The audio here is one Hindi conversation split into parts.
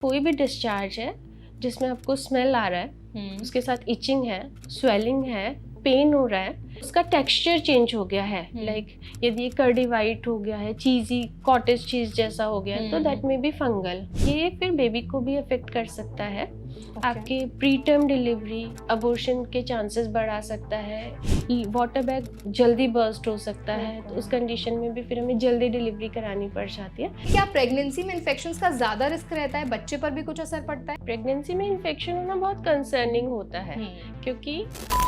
कोई भी डिस्चार्ज है जिसमें आपको स्मेल आ रहा है, उसके साथ इचिंग है, स्वेलिंग है, पेन हो रहा है, उसका टेक्सचर चेंज हो गया है, लाइक यदि कर्डी वाइट हो गया है, चीज़ी कॉटेज चीज़ जैसा हो गया है, तो दैट में बी फंगल। ये फिर बेबी को भी अफेक्ट कर सकता है। आपके प्री टर्म डिलीवरी, अबॉर्शन के चांसेस बढ़ा सकता है, वाटर बैग जल्दी बर्स्ट हो सकता है, तो उस कंडीशन में भी फिर हमें जल्दी डिलीवरी करानी पड़ जाती है। क्या प्रेगनेंसी में इन्फेक्शंस का ज्यादा रिस्क रहता है? बच्चे पर भी कुछ असर पड़ता है? प्रेगनेंसी में इन्फेक्शन होना बहुत कंसर्निंग होता है, क्योंकि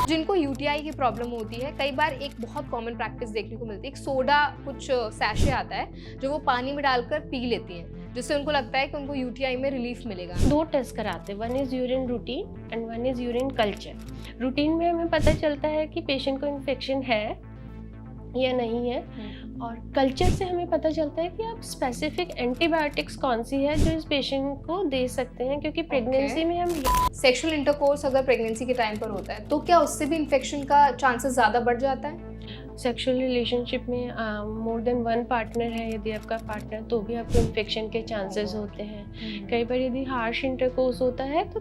जिनको यूटीआई की प्रॉब्लम होती है, कई बार एक बहुत कॉमन प्रैक्टिस देखने को मिलती है, एक सोडा कुछ सैशे आता है जो वो पानी में डालकर पी लेती हैं, जिससे उनको लगता है कि उनको यूटीआई में रिलीफ मिलेगा। 2 टेस्ट कराते हैं, one is urine routine and one is urine culture. Routine में हमें पता चलता है कि पेशेंट को इन्फेक्शन है या नहीं है, और कल्चर से हमें पता चलता है कि आप स्पेसिफिक एंटीबायोटिक्स कौन सी है जो इस पेशेंट को दे सकते हैं, क्योंकि प्रेगनेंसी में हम सेक्सुअल इंटरकोर्स अगर प्रेगनेंसी के टाइम पर होता है तो क्या उससे भी इन्फेक्शन का चांसेस ज्यादा बढ़ जाता है? सेक्सुअल रिलेशनशिप में मोर देन वन पार्टनर है, यदि आपका पार्टनर, तो भी आपको इन्फेक्शन के चांसेस होते हैं। कई बार यदि हार्श इंटरकोर्स होता है तो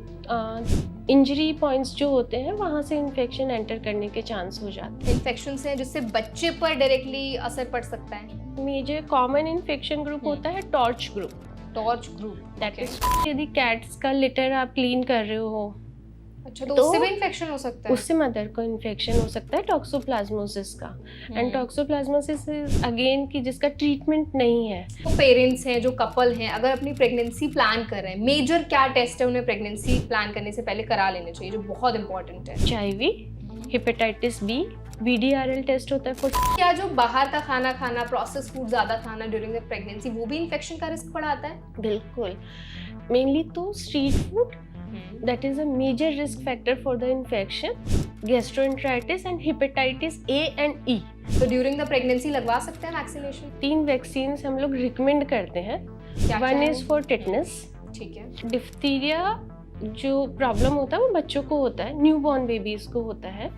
इंजरी पॉइंट्स जो होते हैं वहाँ से इन्फेक्शन एंटर करने के चांस हो जाते हैं। इन्फेक्शन से जिससे बच्चे पर डायरेक्टली असर पड़ सकता है। मेजर कॉमन इन्फेक्शन ग्रुप होता है torch group. Torch group, that is यदि कैट्स का लिटर आप क्लीन कर रहे हो, अच्छा, तो उससे भी इन्फेक्शन हो सकता है? उससे मदर को इन्फेक्शन हो सकता है टॉक्सोप्लाज्मोसिस का। एंड टॉक्सोप्लाज्मोसिस इज अगेन कि जिसका ट्रीटमेंट नहीं है। तो पेरेंट्स हैं, जो कपल हैं, अगर अपनी प्रेगनेंसी प्लान कर रहे हैं, मेजर क्या टेस्ट है उन्हें प्रेगनेंसी प्लान करने से पहले करा लेने चाहिए जो बहुत इंपॉर्टेंट है? HIV, hepatitis B, VDRL test होता है। क्या जो बाहर का खाना खाना, प्रोसेस फूड ज्यादा खाना ड्यूरिंग द प्रेगनेंसी, वो भी इन्फेक्शन का रिस्क बढ़ाता है? बिल्कुल, मेनली तो street food, that is a major risk factor for the infection, gastroenteritis and hepatitis A and E। तो ड्यूरिंग द प्रेगनेंसी लगवा सकते हैं वैक्सीनेशन? 3 वैक्सीन हम लोग रिकमेंड करते हैं। वन इज फॉर टिटनेस, ठीक है। डिफ्थीरिया जो प्रॉब्लम होता है वो बच्चों को होता है, न्यू बॉर्न बेबीज को होता है।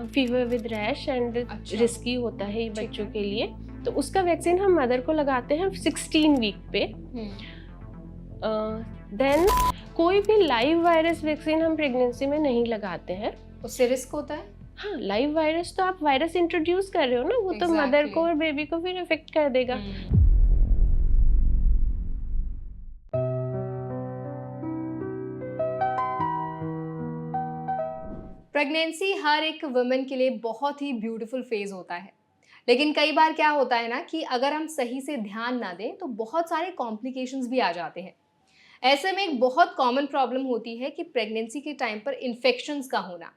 Fever with rash and risky होता है ये बच्चों के लिए, तो उसका वैक्सीन हम मदर को लगाते हैं 16 वीक पे। देन कोई भी लाइव वायरस वैक्सीन हम प्रेगनेंसी में नहीं लगाते हैं। उससे रिस्क होता है? हाँ, लाइव वायरस तो आप वायरस इंट्रोड्यूस कर रहे हो ना, वो तो मदर को और बेबी को फिर इफेक्ट कर देगा। प्रेगनेंसी हर एक वुमेन के लिए बहुत ही ब्यूटीफुल फेज होता है, लेकिन कई बार क्या होता है ना कि अगर हम सही से ध्यान ना दें तो बहुत सारे कॉम्प्लिकेशंस भी आ जाते हैं। ऐसे में एक बहुत कॉमन प्रॉब्लम होती है कि प्रेगनेंसी के टाइम पर इन्फेक्शंस का होना।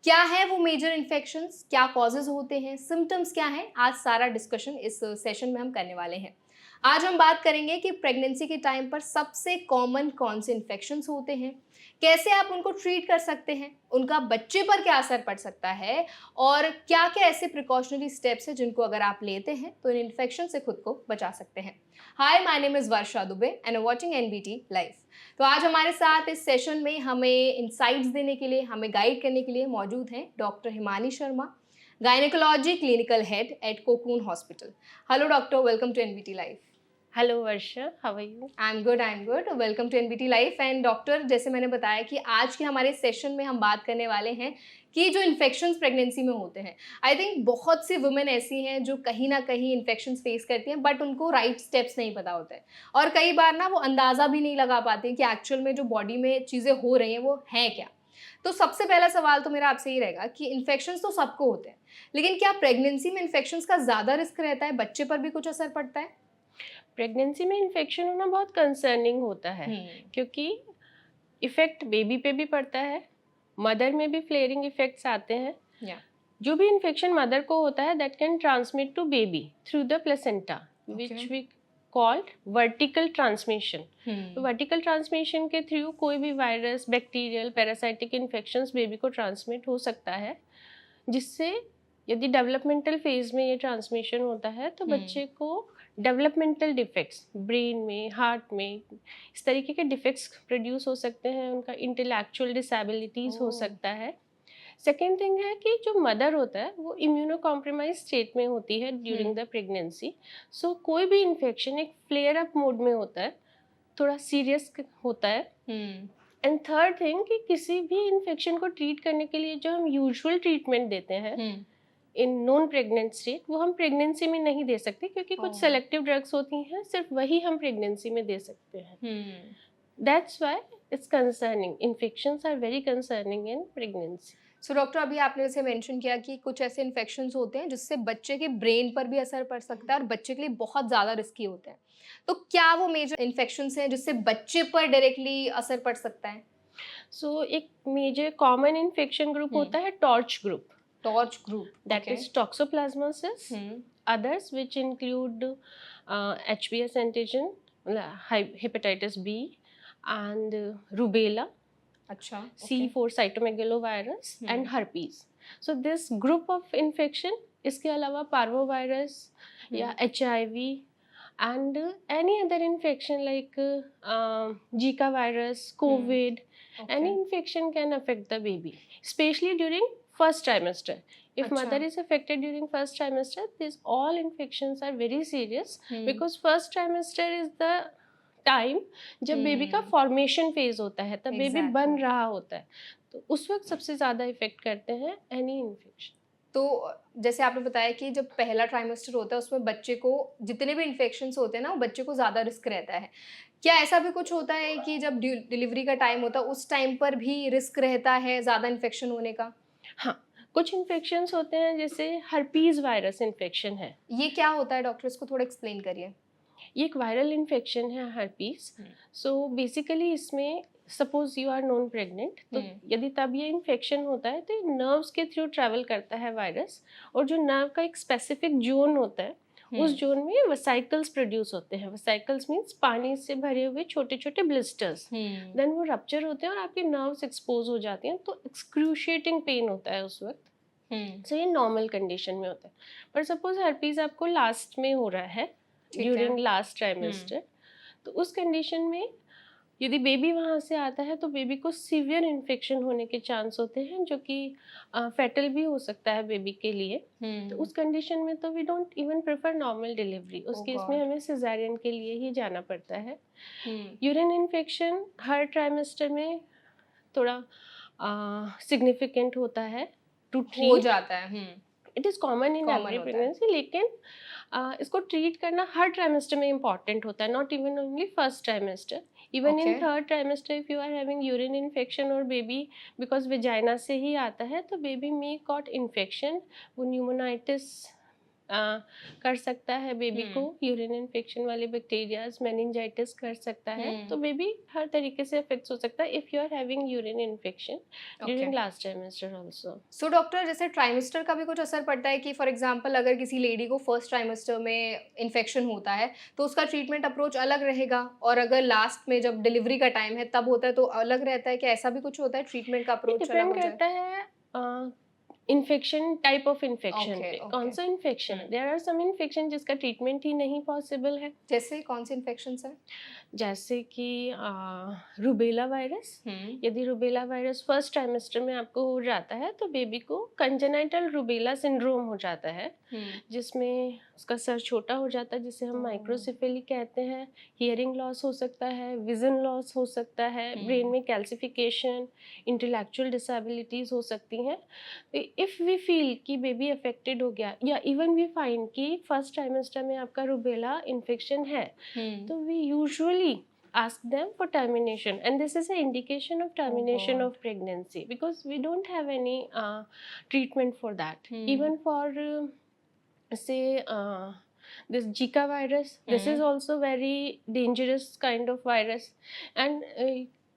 क्या है वो मेजर इन्फेक्शंस, क्या कॉजेज होते हैं, सिम्टम्स क्या हैं, आज सारा डिस्कशन इस सेशन में हम करने वाले हैं। आज हम बात करेंगे कि प्रेगनेंसी के टाइम पर सबसे कॉमन कौन से इन्फेक्शंस होते हैं, कैसे आप उनको ट्रीट कर सकते हैं, उनका बच्चे पर क्या असर पड़ सकता है, और क्या क्या ऐसे प्रिकॉशनरी स्टेप्स हैं जिनको अगर आप लेते हैं तो इन इन्फेक्शन से खुद को बचा सकते हैं। Hi, my name is Varsha Dubey and watching NBT live. तो आज हमारे साथ इस सेशन में हमें इंसाइट्स देने के लिए, हमें गाइड करने के लिए मौजूद हैं doctor Himani Sharma, gynaecology clinical head at Cocoon hospital. Hello doctor, welcome to NBT live. Hello Varsha, how are you? I am good, welcome to NBT life. And doctor, जैसे मैंने बताया कि आज के हमारे सेशन में हम बात करने वाले हैं कि जो इन्फेक्शंस प्रेगनेंसी में होते हैं, आई थिंक बहुत सी वुमेन ऐसी हैं जो कहीं ना कहीं इन्फेक्शंस फेस करती हैं, बट उनको राइट स्टेप्स नहीं पता होते हैं, और कई बार ना वो अंदाज़ा भी नहीं लगा पाती कि एक्चुअल में जो बॉडी में चीज़ें हो रही हैं वो हैं क्या। तो सबसे पहला सवाल तो मेरा आपसे ये रहेगा कि इन्फेक्शंस तो सबको होते हैं, लेकिन क्या प्रेगनेंसी में इन्फेक्शंस का ज़्यादा रिस्क रहता है, बच्चे पर भी कुछ असर पड़ता है? प्रेगनेंसी में इन्फेक्शन होना बहुत कंसर्निंग होता है, क्योंकि इफेक्ट बेबी पे भी पड़ता है, मदर में भी फ्लेयरिंग इफेक्ट्स आते हैं। जो भी इन्फेक्शन मदर को होता है that can transmit to baby through the placenta, which we called vertical transmission. तो वर्टिकल ट्रांसमिशन के थ्रू कोई भी virus, bacterial, parasitic infections baby को ट्रांसमिट हो सकता है, जिससे यदि डेवलपमेंटल फेज में ये ट्रांसमिशन होता है तो बच्चे को डेवलपमेंटल डिफेक्ट्स ब्रेन में, हार्ट में, इस तरीके के डिफेक्ट्स प्रोड्यूस हो सकते हैं, उनका इंटेलेक्चुअल डिसेबिलिटीज़ हो सकता है। सेकेंड थिंग है कि जो मदर होता है वो इम्यूनो कॉम्प्रोमाइज स्टेट में होती है ड्यूरिंग द प्रेगनेंसी। सो कोई भी इन्फेक्शन एक फ्लेयर अप मोड में होता है, थोड़ा सीरियस होता है। एंड थर्ड थिंग कि किसी भी इन्फेक्शन को ट्रीट करने के लिए जो हम यूजुअल ट्रीटमेंट देते हैं इन नॉन प्रेग्नेंट स्टेट, वो हम प्रेगनेंसी में नहीं दे सकते, क्योंकि कुछ सेलेक्टिव ड्रग्स होती हैं, सिर्फ वही हम प्रेगनेंसी में दे सकते हैं। That's why it's concerning, infections are very concerning in pregnancy. So doctor, अभी आपने जैसे मेंशन किया कि कुछ ऐसे इन्फेक्शंस होते हैं जिससे बच्चे के ब्रेन पर भी असर पड़ सकता है और बच्चे के लिए बहुत ज़्यादा रिस्की होते हैं। तो क्या वो मेजर इन्फेक्शंस हैं जिससे बच्चे पर डायरेक्टली असर पड़ सकता है? सो एक मेजर कॉमन इन्फेक्शन ग्रुप होता है torch group. Torch group, that is toxoplasmosis. Others which include HBs antigen, hepatitis B, and rubella, अच्छा, C4 cytomegalovirus, and herpes. So this group of infection, इसके अलावा parvovirus या HIV and any other infection like Zika virus, COVID, any infection can affect the baby, especially during first trimester. If mother is affected during first trimester, these all infections are very serious because first trimester is the time जब बेबी का फॉर्मेशन फेज होता है, तब बेबी बन रहा होता है, तो उस वक्त सबसे ज़्यादा इफेक्ट करते हैं एनी इन्फेक्शन। तो जैसे आपने बताया कि जब पहला ट्राइमेस्टर होता है उसमें बच्चे को जितने भी इन्फेक्शंस होते हैं ना, वो बच्चे को ज़्यादा रिस्क रहता है। क्या ऐसा भी कुछ होता है कि जब डिलीवरी का टाइम होता है उस टाइम पर भी रिस्क रहता है ज़्यादा इन्फेक्शन होने का? हाँ, कुछ इन्फेक्शंस होते हैं, जैसे हर्पीज वायरस इन्फेक्शन है। ये क्या होता है डॉक्टर, इसको थोड़ा एक्सप्लेन करिए। ये एक वायरल इन्फेक्शन है हर्पीज। सो बेसिकली इसमें suppose you are non pregnant, तो यदि तब ये इन्फेक्शन होता है तो ये नर्व्स के थ्रू ट्रैवल करता है वायरस, और जो नर्व का एक स्पेसिफिक जोन होता है उस जोन में वेसाइकल्स प्रोड्यूस होते हैं। वेसाइकल्स मीन्स पानी से भरे हुए छोटे छोटे ब्लिस्टर्स, देन वो रप्चर होते हैं और आपकी नर्व्स एक्सपोज हो जाती हैं, तो एक्सक्रूशिएटिंग पेन होता है उस वक्त। सो ये नॉर्मल कंडीशन में होता है। पर सपोज हर्पीज आपको लास्ट में हो रहा है ड्यूरिंग लास्ट ट्राइमेस्टर, तो उस कंडीशन में यदि बेबी वहाँ से आता है तो बेबी को सीवियर इन्फेक्शन होने के चांस होते हैं, जो कि फैटल भी हो सकता है बेबी के लिए। तो उस कंडीशन में तो we don't even prefer normal delivery, उस केस में हमें सिजेरियन के लिए ही जाना पड़ता है। यूरिन इन्फेक्शन हर ट्राइमेस्टर में थोड़ा सिग्निफिकेंट होता है, टू ट्रीट हो जाता है। It is common in every pregnancy, लेकिन इसको ट्रीट करना हर ट्राइमेस्टर में इम्पॉर्टेंट होता है, not even only first trimester. Even in third trimester if you are having urine infection और बेबी बिकॉज वेजाइना से ही आता है, तो बेबी में गॉट इन्फेक्शन, वो न्यूमोनाइटिस कर सकता है बेबी को, यूरिन इन्फेक्शन वाले बैक्टीरियाज, मेनिंजाइटिस कर सकता है, तो बेबी हर तरीके से अफेक्ट हो सकता है if you are having urine infection during last trimester also. So doctor, जैसे ट्राइमेस्टर का भी कुछ असर पड़ता है कि फॉर एग्जांपल अगर किसी लेडी को फर्स्ट ट्राइमेस्टर में इन्फेक्शन होता है तो उसका ट्रीटमेंट अप्रोच अलग रहेगा, और अगर लास्ट में जब डिलीवरी का टाइम है तब होता है तो अलग रहता है? क्या ऐसा भी कुछ होता है, ट्रीटमेंट का अप्रोच अलग हो जाए? डिपेंड करता है इन्फेक्शन, टाइप ऑफ इन्फेक्शन पे, कौन सा इन्फेक्शन है। देयर आर सम इन्फेक्शन जिसका ट्रीटमेंट ही नहीं पॉसिबल है। जैसे कौन से इन्फेक्शंस हैं? जैसे कि रूबेला वायरस। यदि रूबेला वायरस फर्स्ट ट्राइमेस्टर में आपको हो जाता है तो बेबी को कंजेनाइटल रूबेला सिंड्रोम हो जाता है, जिसमें उसका सर छोटा हो जाता है, जिसे हम माइक्रोसिफेली कहते हैं। हियरिंग लॉस हो सकता है, विजन लॉस हो सकता है, ब्रेन में कैल्सिफिकेशन, इंटेलेक्चुअल डिसेबिलिटीज हो सकती हैं। इफ़ वी फील कि बेबी अफेक्टेड हो गया, या इवन वी फाइंड कि फर्स्ट ट्राइमेस्टर में आपका रूबेला इन्फेक्शन है, तो we usually ask them for termination, and this is an indication of termination of pregnancy because we don't have any treatment for that. Even for say this Zika virus, this is also very dangerous kind of virus, and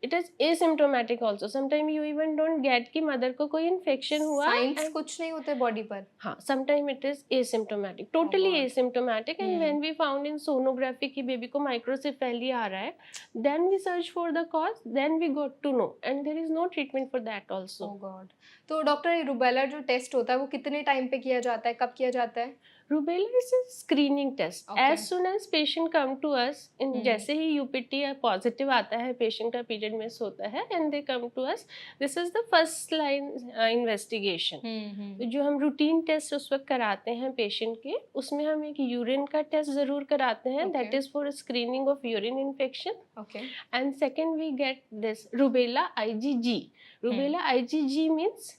it is asymptomatic also. Sometimes you even don't get कि मदर को कोई इन्फेक्शन हुआ, साइंस कुछ नहीं होते बॉडी पर। हाँ, sometime it is asymptomatic, totally asymptomatic, and when we found in sonography कि बेबी को माइक्रोसेफेली आ रहा है, then we search for the cause, then we got to know, and there is no treatment for that also. Oh God. तो डॉक्टर, रूबेला जो टेस्ट होता है वो कितने टाइम पे किया जाता है, कब किया जाता है? Rubella is a screening test. Okay. As soon as patient come to us, जैसे ही यूपीटी पॉजिटिव आता है, पेशेंट का पीरियड मिस होता है and they come to us, this is the first line investigation. जो हम रूटीन टेस्ट उस वक्त कराते हैं पेशेंट के, उसमें हम एक यूरिन का टेस्ट जरूर कराते हैं. That is for screening of urine infection. Okay. And second, we get this rubella IgG. Rubella IgG means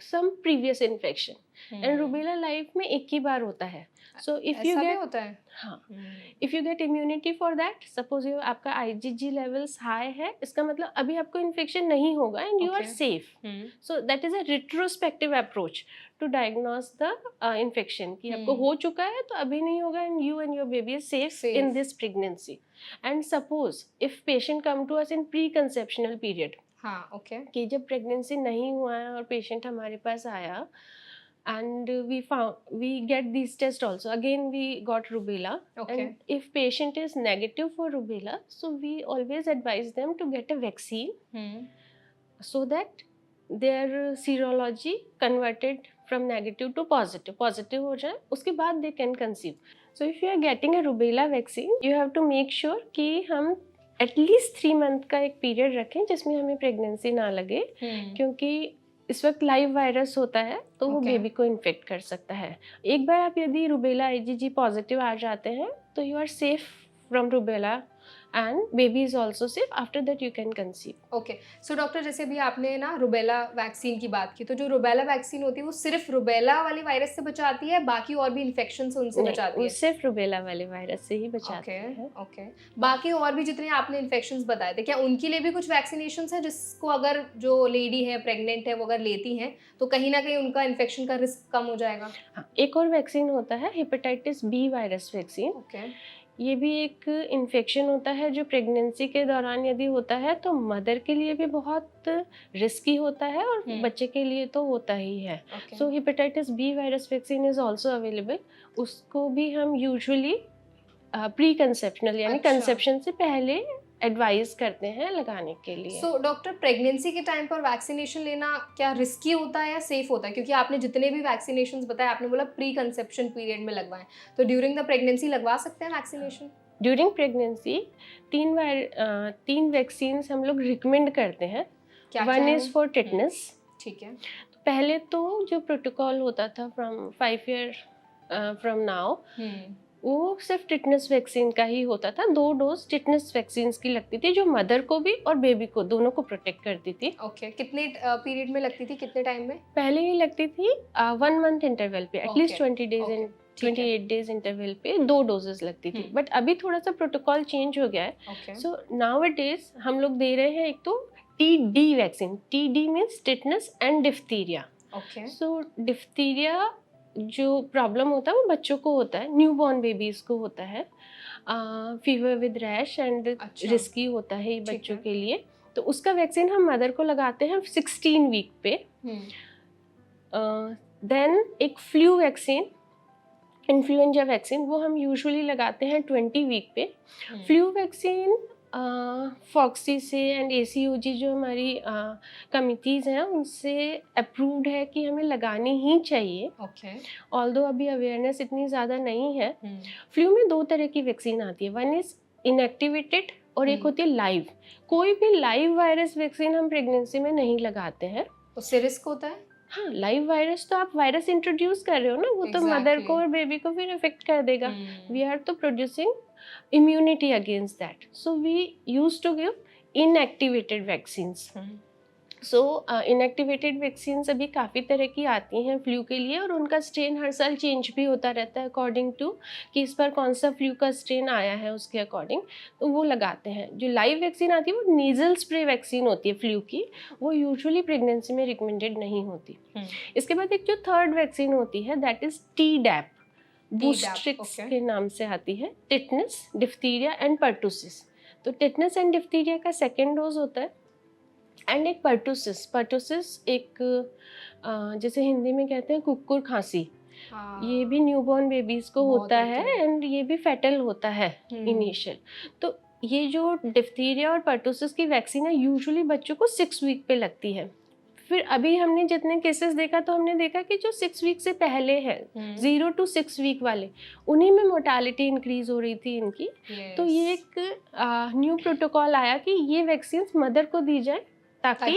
some previous infection. And rubella life में एक ही बार होता है. So if you ऐसा भी get, होता है? हाँ, if you get immunity for that, suppose you आपका IgG levels high है, इसका मतलब अभी आपको infection नहीं होगा and you are Okay. safe. So that is a retrospective approach to diagnose the infection कि आपको हो चुका है तो अभी नहीं होगा and you and your baby is safe in this pregnancy. And suppose if patient come to us in preconceptional period, हाँ, okay. कि जब प्रेगनेंसी नहीं हुआ है और पेशेंट हमारे पास आया and we get these tests also, again we got rubella. Okay. And if patient is negative for rubella, so we always advise them to get a vaccine so that their serology converted from negative to positive हो जाए, उसके बाद they can conceive. So if you are getting a rubella vaccine, you have to make sure कि हम एटलीस्ट 3 मंथ का एक पीरियड रखें जिसमें हमें प्रेगनेंसी ना लगे, क्योंकि इस वक्त लाइव वायरस होता है तो वो बेबी को इन्फेक्ट कर सकता है. एक बार आप यदि रूबेला IgG पॉजिटिव आ जाते हैं तो you are safe from rubella and baby is also safe. After that you can conceive. Okay. So doctor, जैसे भी आपने ना रुबेला वैक्सीन की बात की, तो जो रुबेला वैक्सीन होती है वो सिर्फ रुबेला वाले वायरस से बचाती है, बाकी और भी इन्फेक्शन से उनसे बचाती है? सिर्फ रुबेला वाले वायरस से ही बचाती है. ओके. बाकी और भी जितने आपने इन्फेक्शंस बताए थे, क्या उनके लिए भी कुछ वैक्सीनेशंस है जिसको अगर जो लेडी है, प्रेग्नेंट है, वो अगर लेती हैं तो कहीं ना कहीं उनका इन्फेक्शन का रिस्क कम हो जाएगा? हाँ, एक और वैक्सीन होता है hepatitis B virus vaccine. Okay. ये भी एक इन्फेक्शन होता है जो प्रेगनेंसी के दौरान यदि होता है तो मदर के लिए भी बहुत रिस्की होता है और बच्चे के लिए तो होता ही है. So hepatitis B virus vaccine is also available. उसको भी हम यूजुअली प्री कंसेप्शनल यानी कंसेप्शन से पहले एडवाइज करते हैं लगाने के लिए. सो डॉक्टर, प्रेगनेंसी के टाइम पर वैक्सीनेशन लेना क्या रिस्की होता है या सेफ होता है? क्योंकि आपने जितने भी वैक्सीनेशंस बताए, आपने बोला प्री कंसेप्शन पीरियड में लगवाएं, तो ड्यूरिंग द प्रेगनेंसी लगवा सकते हैं वैक्सीनेशन? ड्यूरिंग प्रेगनेंसी 3 वैक्सीन हम लोग रिकमेंड करते हैं. One is for tetanus. ठीक है. पहले तो जो प्रोटोकॉल होता था फ्रॉम 5 ईयर फ्रॉम नाउ, वो सिर्फ टिटनेस वैक्सीन का ही होता था. 2 डोज टिटनेस वैक्सीन की लगती थी जो मदर को भी और बेबी को दोनों को प्रोटेक्ट करती थी. ओके. कितने पीरियड में लगती थी, कितने टाइम में? पहले ही लगती थी 1 मंथ इंटरवल पे, एटलीस्ट 28 डेज इंटरवल पे 2 डोजेस लगती थी. बट अभी थोड़ा सा प्रोटोकॉल चेंज हो गया है. सो नाउ अ डेज हम लोग दे रहे हैं एक तो TD vaccine. TD means tetanus and diphtheria. So diphtheria जो प्रॉब्लम होता है वो बच्चों को होता है, न्यूबॉर्न बेबीज को होता है. Fever with rash and risky होता है ये बच्चों के लिए. तो उसका वैक्सीन हम मदर को लगाते हैं 16 वीक पे. देन एक फ्लू वैक्सीन, इन्फ्लुएंजा वैक्सीन, वो हम यूजुअली लगाते हैं 20 वीक पे. फ्लू वैक्सीन फॉक्सी से एंड ACOG जो हमारी कमिटीज़ हैं उनसे अप्रूव्ड है कि हमें लगानी ही चाहिए. ऑल्दो अभी अवेयरनेस इतनी ज़्यादा नहीं है. फ्लू में 2 तरह की वैक्सीन आती है. वन इज़ इनएक्टिवेटेड और एक होती है लाइव. कोई भी लाइव वायरस वैक्सीन हम प्रेगनेंसी में नहीं लगाते हैं. उससे रिस्क होता है? हाँ, लाइव वायरस तो आप वायरस इंट्रोड्यूस कर रहे हो ना, वो तो मदर को और बेबी को फिर इफेक्ट कर देगा. वी आर तो producing immunity against that, so we used to give inactivated vaccines. So inactivated vaccines अभी काफ़ी तरह की आती हैं फ्लू के लिए और उनका स्ट्रेन हर साल चेंज भी होता रहता है अकॉर्डिंग टू कि इस बार कौन सा फ्लू का स्ट्रेन आया है उसके अकॉर्डिंग, तो वो लगाते हैं. जो लाइव वैक्सीन आती है वो नेजल स्प्रे वैक्सीन होती है फ्लू की, वो यूजुअली प्रेगनेंसी में रिकमेंडेड नहीं होती. इसके बाद एक जो थर्ड वैक्सीन होती है दैट इज़ Tdap. बूस्ट्रिक्स के नाम से आती है. Tetanus, diphtheria and pertussis. तो टिटनेस एंड डिफ्थीरिया का 2nd डोज होता है. एंड एक पर्टुसिस एक जैसे हिंदी में कहते हैं कुक्कुर खांसी. ये भी न्यूबॉर्न बेबीज को होता है एंड ये भी फैटल होता है इनिशियल. तो ये जो डिफ्थीरिया और पर्टुसिस की वैक्सीन है यूजुअली बच्चों को 6 वीक पे लगती है. फिर अभी हमने जितने केसेस देखा तो हमने देखा कि जो 6 वीक से पहले है 0 to 6 वीक वाले, उन्हीं में मोर्टालिटी इंक्रीज हो रही थी इनकी। तो ये एक न्यू प्रोटोकॉल आया कि ये वैक्सीन मदर को दी जाए ताकि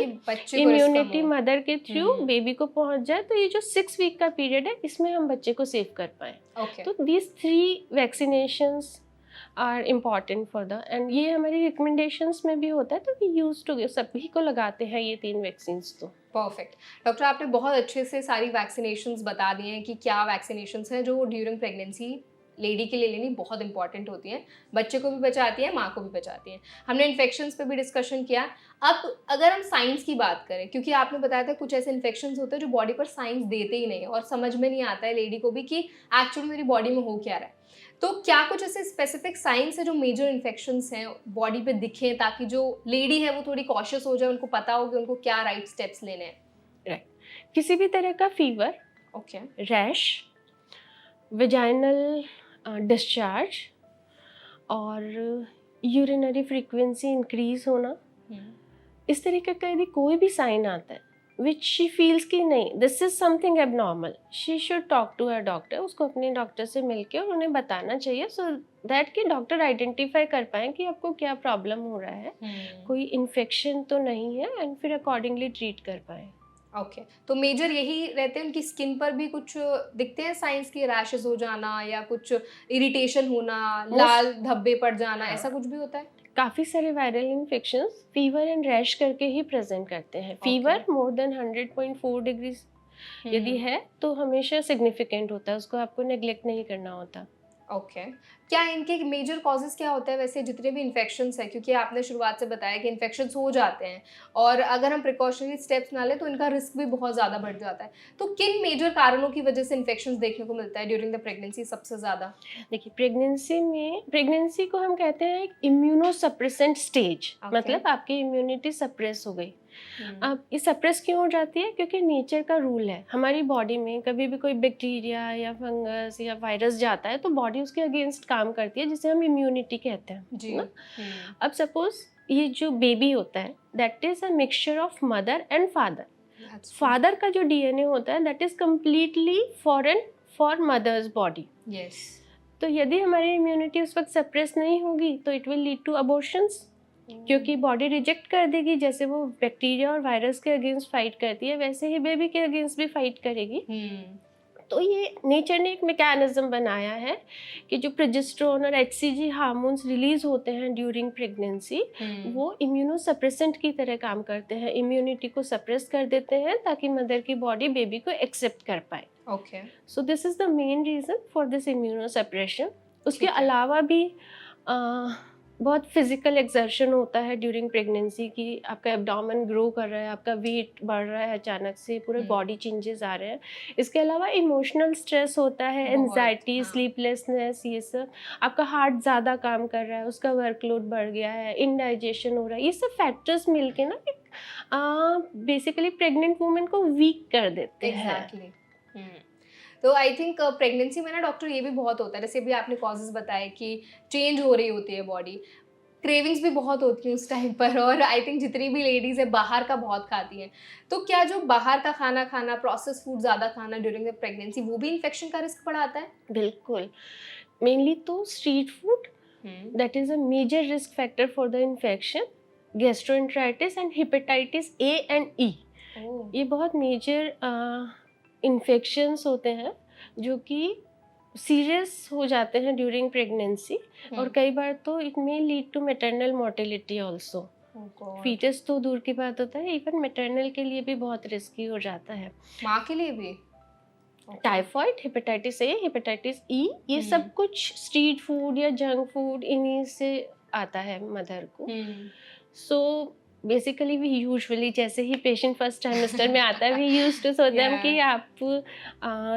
इम्यूनिटी मदर के थ्रू बेबी को पहुंच जाए। तो ये जो 6 वीक का पीरियड है इसमें हम बच्चे को सेव कर पाए। तो these 3 vaccinations are important for the, and ये हमारी रिकमेंडेशंस में भी होता है, तो वी यूज टू सभी को लगाते हैं ये 3 वैक्सीन्स। तो परफेक्ट डॉक्टर, आपने बहुत अच्छे से सारी वैक्सीनेशंस बता दी हैं कि क्या वैक्सीनेशंस हैं जो ड्यूरिंग प्रेगनेंसी लेडी के लिए लेनी बहुत इंपॉर्टेंट होती हैं, बच्चे को भी बचाती हैं, माँ को भी बचाती हैं। हमने इन्फेक्शंस पे भी डिस्कशन किया। अब अगर हम साइंस की बात करें, क्योंकि आपने बताया था कुछ ऐसे इन्फेक्शंस होते हैं जो बॉडी पर साइंस देते ही नहीं और समझ में नहीं आता है लेडी को भी कि एक्चुअली मेरी बॉडी में हो क्या रहा है। तो क्या कुछ ऐसे स्पेसिफिक साइंस है जो मेजर इन्फेक्शंस हैं बॉडी पे दिखें ताकि जो लेडी है वो थोड़ी कॉशियस हो जाए, उनको पता हो कि उनको क्या राइट स्टेप्स लेने हैं? राइट, किसी भी तरह का फीवर, रैश, वेजाइनल डिस्चार्ज और यूरिनरी फ्रीक्वेंसी इंक्रीज होना, इस तरीके का यदि कोई भी साइन आता है विच शी फील्स कि नहीं this is something abnormal, she should talk to her doctor. उसको अपने डॉक्टर से मिलके और उन्हें बताना चाहिए सो दैट कि डॉक्टर आइडेंटिफाई कर पाएँ कि आपको क्या प्रॉब्लम हो रहा है, कोई इन्फेक्शन तो नहीं है, एंड फिर अकॉर्डिंगली ट्रीट कर पाएँ। ओके, तो मेजर यही रहते हैं। उनकी स्किन पर भी कुछ दिखते हैं साइंस की, रैशेस हो जाना या कुछ इरिटेशन होना, लाल धब्बे पड़ जाना, ऐसा कुछ भी होता है? काफ़ी सारे viral infections fever and rash करके ही प्रेजेंट करते हैं। फीवर मोर देन 100.4 डिग्री यदि है तो हमेशा सिग्निफिकेंट होता है, उसको आपको नेग्लेक्ट नहीं करना होता। ओके, क्या इनके मेजर कॉजेज क्या होता है वैसे जितने भी इन्फेक्शंस हैं? क्योंकि आपने शुरुआत से बताया कि इन्फेक्शंस हो जाते हैं और अगर हम प्रिकॉशनरी स्टेप्स ना लें तो इनका रिस्क भी बहुत ज़्यादा बढ़ जाता है। तो किन मेजर कारणों की वजह से इन्फेक्शंस देखने को मिलता है ड्यूरिंग द प्रेगनेंसी सबसे ज़्यादा? देखिए, प्रेगनेंसी को हम कहते हैं एक इम्यूनोसप्रेसेंट स्टेज, मतलब आपकी इम्यूनिटी सप्रेस हो गई। अब ये सप्रेस क्यों हो जाती है? क्योंकि नेचर का रूल है, हमारी बॉडी में कभी भी कोई बैक्टीरिया या फंगस या वायरस जाता है तो बॉडी उसके अगेंस्ट काम करती है, जिसे हम इम्यूनिटी कहते हैं जी। ना? अब सपोज ये जो बेबी होता है that is a mixture of mother and father. Father का जो डीएनए होता है that is completely foreign for mother's body. Yes, तो यदि हमारी इम्यूनिटी उस वक्त सप्रेस नहीं होगी तो it will lead to abortions, क्योंकि बॉडी रिजेक्ट कर देगी। जैसे वो बैक्टीरिया और वायरस के अगेंस्ट फाइट करती है वैसे ही बेबी के अगेंस्ट भी फाइट करेगी। तो ये नेचर ने एक मैकेनिज्म बनाया है कि जो प्रोजेस्टेरोन और एचसीजी हार्मोन्स रिलीज होते हैं ड्यूरिंग प्रेगनेंसी वो इम्यूनोसप्रेसेंट की तरह काम करते हैं, इम्यूनिटी को सप्रेस कर देते हैं ताकि मदर की बॉडी बेबी को एक्सेप्ट कर पाए। Okay, so this is the main reason for this immunosuppression. उसके अलावा भी बहुत फिजिकल एक्सर्शन होता है ड्यूरिंग प्रेगनेंसी की, आपका एब्डोमेन ग्रो कर रहा है, आपका वेट बढ़ रहा है, अचानक से पूरे बॉडी चेंजेस आ रहे हैं। इसके अलावा इमोशनल स्ट्रेस होता है, एंजाइटी, स्लीपलेसनेस, ये सब। आपका हार्ट ज़्यादा काम कर रहा है, उसका वर्कलोड बढ़ गया है, इनडाइजेशन हो रहा है, ये सब फैक्टर्स मिलके ना बेसिकली प्रेग्नेंट वुमेन को वीक कर देते हैं। तो आई थिंक प्रेगनेंसी में ना डॉक्टर ये भी बहुत होता है, जैसे भी आपने कॉजेज बताए कि चेंज हो रही होती है बॉडी, क्रेविंग्स भी बहुत होती हैं उस टाइम पर, और आई थिंक जितनी भी लेडीज़ है बाहर का बहुत खाती हैं। तो क्या जो बाहर का खाना खाना, प्रोसेस फूड ज़्यादा खाना ड्यूरिंग द प्रेगनेंसी वो भी इन्फेक्शन का रिस्क बढ़ाता है? बिल्कुल, मेनली तो street food that is a major risk factor for the infection. Gastroenteritis and hepatitis A and E, ये बहुत मेजर इन्फेक्शंस होते हैं जो कि सीरियस हो जाते हैं ड्यूरिंग प्रेगनेंसी, और कई बार तो it may lead to maternal mortality also. Foetus तो दूर की बात होता है, इवन मैटरनल के लिए भी बहुत रिस्की हो जाता है, माँ के लिए भी। Typhoid, hepatitis A, hepatitis E, ये सब कुछ स्ट्रीट फूड या जंक फूड इन्हीं से आता है मदर को। सो बेसिकली वी यूजुअली, जैसे ही पेशेंट फर्स्ट ट्राइमेस्टर में आता है we used to show them कि आप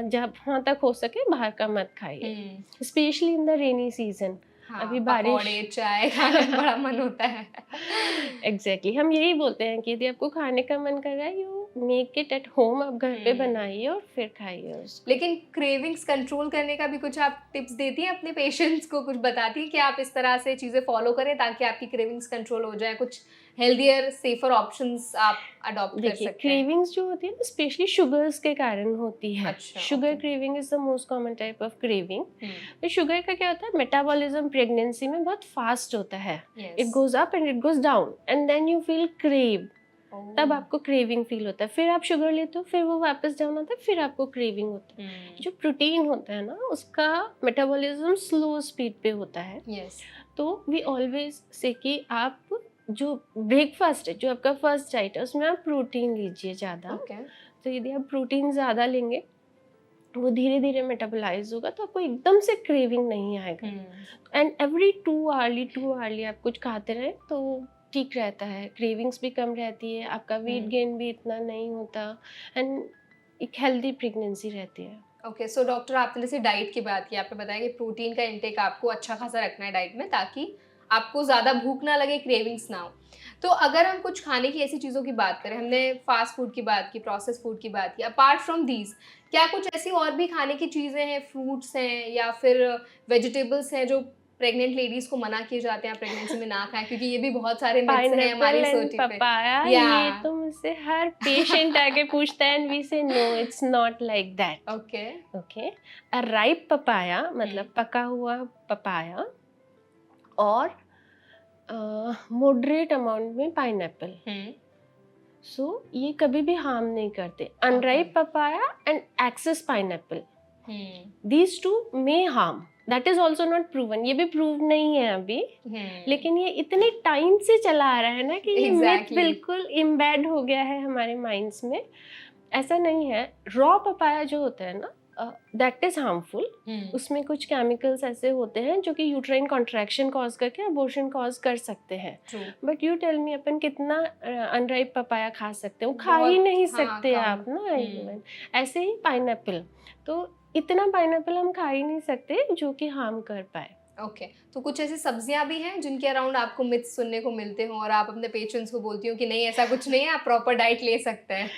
जब हाँ तक हो सके बाहर का मत खाइए, specially in the rainy season. अभी बारिश, चाय खाने का बड़ा मन होता है। एग्जैक्टली, हम यही बोलते हैं कि यदि आपको खाने का मन कर रहा है you make it at home, आप घर पे बनाइए और फिर खाइए उसको। लेकिन क्रेविंग्स कंट्रोल करने का भी कुछ आप टिप्स देती हैं अपने पेशेंट्स को, कुछ बताती हैं कि आप इस तरह से चीज़ें फॉलो करें ताकि आपकी क्रेविंग्स कंट्रोल हो जाए, कुछ हेल्दियर सेफर ऑप्शंस आप अडॉप्ट कर सकते हैं? क्रेविंग्स जो होती है ना स्पेशली शुगर्स के कारण होती है। अच्छा, sugar craving is the most common type of craving. तो शुगर का क्या होता है, मेटाबॉलिज्म प्रेगनेंसी में बहुत फास्ट होता है, it goes up and it goes down and then you feel crave, तब आपको क्रेविंग फील होता है। फिर आप शुगर लेते हो, फिर वो वापस डाउन आता है, फिर आपको क्रेविंग होता है। जो प्रोटीन होता है ना उसका मेटाबॉलिज्म स्लो स्पीड पे होता है। तो वी ऑलवेज से कि आप जो ब्रेकफास्ट है, जो आपका फर्स्ट डाइट है, उसमें आप प्रोटीन लीजिए ज़्यादा। तो यदि आप प्रोटीन ज़्यादा लेंगे वो धीरे धीरे मेटाबोलाइज होगा, तो आपको एकदम से क्रेविंग नहीं आएगा। एंड एवरी 2 आवर्ली आप कुछ खाते रहें तो ठीक रहता है, क्रेविंग्स भी कम रहती है, आपका वेट गेन भी इतना नहीं होता एंड एक हेल्दी प्रेगनेंसी रहती है। ओके, सो डॉक्टर आपने जैसे डाइट की बात की, आपने बताया कि प्रोटीन का इंटेक आपको अच्छा खासा रखना है डाइट में ताकि आपको ज़्यादा भूख ना लगे, क्रेविंग्स ना हो। तो अगर हम कुछ खाने की ऐसी चीज़ों की बात करें, हमने फास्ट फूड की बात की, प्रोसेस फूड की बात की, अपार्ट फ्रॉम दीज क्या कुछ ऐसी और भी खाने की चीज़ें हैं, फ्रूट्स हैं या फिर वेजिटेबल्स हैं जो प्रेग्नेंट लेडीज को मना किए जाते हैं प्रेगनेंसी में ना खाएं, क्योंकि ये भी बहुत सारे मिथ्स हैं हमारी सोसाइटी पे? पपाया, ये तो मुझसे हर पेशेंट आके पूछता है and we say no, it's not like that. Okay, a ripe papaya मतलब पका हुआ पपाया और मॉडरेट अमाउंट में पाइनएप्पल, सो ये कभी भी हार्म नहीं करते। Unripe papaya and excess pineapple, these two may harm, that is also not proven. ये भी प्रूव नहीं है अभी, लेकिन ये इतने टाइम से चला आ रहा है ना कि ये मिथ बिल्कुल इम्बेड हो गया है हमारे माइंड्स में। ऐसा नहीं है। रॉ पपाया जो होता है ना दैट इज हार्मफुल, उसमें कुछ केमिकल्स ऐसे होते हैं जो कि यूट्राइन कॉन्ट्रैक्शन कॉज करके अबॉर्शन कॉज कर सकते हैं। बट यू टेल मी अपन कितना अनराइप पपाया खा सकते हो? खा ही नहीं सकते आप ना। इवन ऐसे ही पाइनएप्पल, तो इतना पाइनएप्पल हम खा ही नहीं सकते जो कि हार्म कर पाए। ओके, तो कुछ ऐसी सब्जियां भी हैं जिनके अराउंड आपको मिथ्स सुनने को मिलते हो और आप अपने पेशेंट्स को बोलती हो कि नहीं ऐसा कुछ नहीं है, आप प्रॉपर डाइट ले सकते हैं?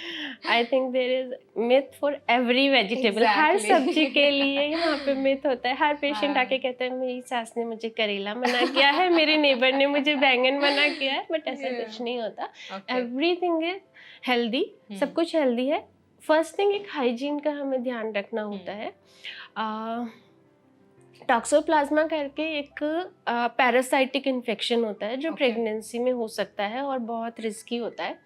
I think there is myth for every vegetable. हर सब्जी के लिए यहाँ पे मिथ होता है। हर पेशेंट आके कहता है मेरी सास ने मुझे करेला मना किया है, मेरे नेबर ने मुझे बैंगन मना किया है, बट ऐसा कुछ नहीं होता। एवरीथिंग इज हेल्दी, सब कुछ हेल्दी है। फर्स्ट थिंग एक हाइजीन का हमें ध्यान रखना होता है। टॉक्सोप्लाज्मा करके एक पैरासाइटिक इन्फेक्शन होता है जो प्रेगनेंसी में हो सकता है और बहुत रिस्की होता है।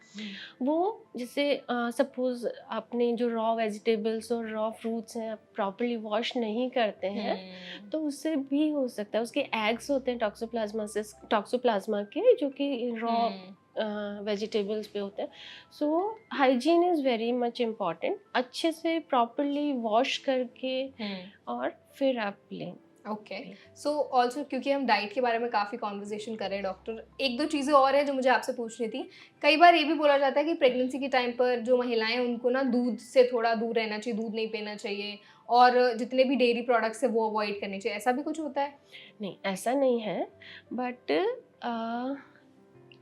वो जैसे सपोज आपने जो रॉ वेजिटेबल्स और रॉ फ्रूट्स हैं आप प्रॉपर्ली वॉश नहीं करते हैं तो उससे भी हो सकता है। उसके एग्स होते हैं टॉक्सोप्लाज्मा के, जो कि रॉ वेजिटेबल्स पे होते हैं। So hygiene is very much important. अच्छे से प्रॉपर्ली वॉश करके और फिर आप लें। ओके, सो ऑल्सो क्योंकि हम डाइट के बारे में काफ़ी कॉन्वर्जेशन कर रहे हैं डॉक्टर, एक दो चीज़ें और हैं जो मुझे आपसे पूछनी थी। कई बार ये भी बोला जाता है कि प्रेगनेंसी के टाइम पर जो महिलाएं उनको ना दूध से थोड़ा दूर रहना चाहिए, दूध नहीं पीना चाहिए और जितने भी डेयरी प्रोडक्ट्स है वो अवॉइड करने चाहिए, ऐसा भी कुछ होता है? नहीं, ऐसा नहीं है, but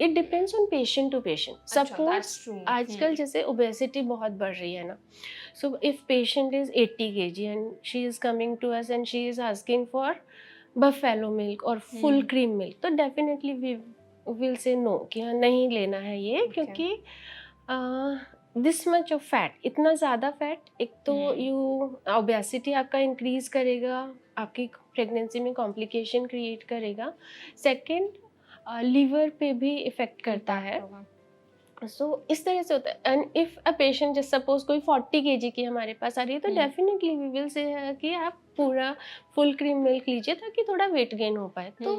it depends on patient to patient. Suppose आजकल जैसे ओबेसिटी बहुत बढ़ रही है ना, so if patient is 80 kg and she is coming to us and she is asking for buffalo milk और फुल क्रीम मिल्क, तो definitely we will say no कि हाँ नहीं लेना है ये, क्योंकि दिस मच ऑफ फैट, इतना ज़्यादा फैट, एक तो ओबेसिटी आपका इंक्रीज करेगा, आपकी प्रेगनेंसी में कॉम्प्लिकेशन क्रिएट करेगा। सेकेंड, लीवर पे भी इफेक्ट करता है। सो इस तरह से होता है। And if a patient just suppose कोई 40 kg की हमारे पास आ रही है तो डेफिनेटली वी विल से कि आप पूरा फुल क्रीम मिल्क लीजिए ताकि थोड़ा वेट गेन हो पाए। तो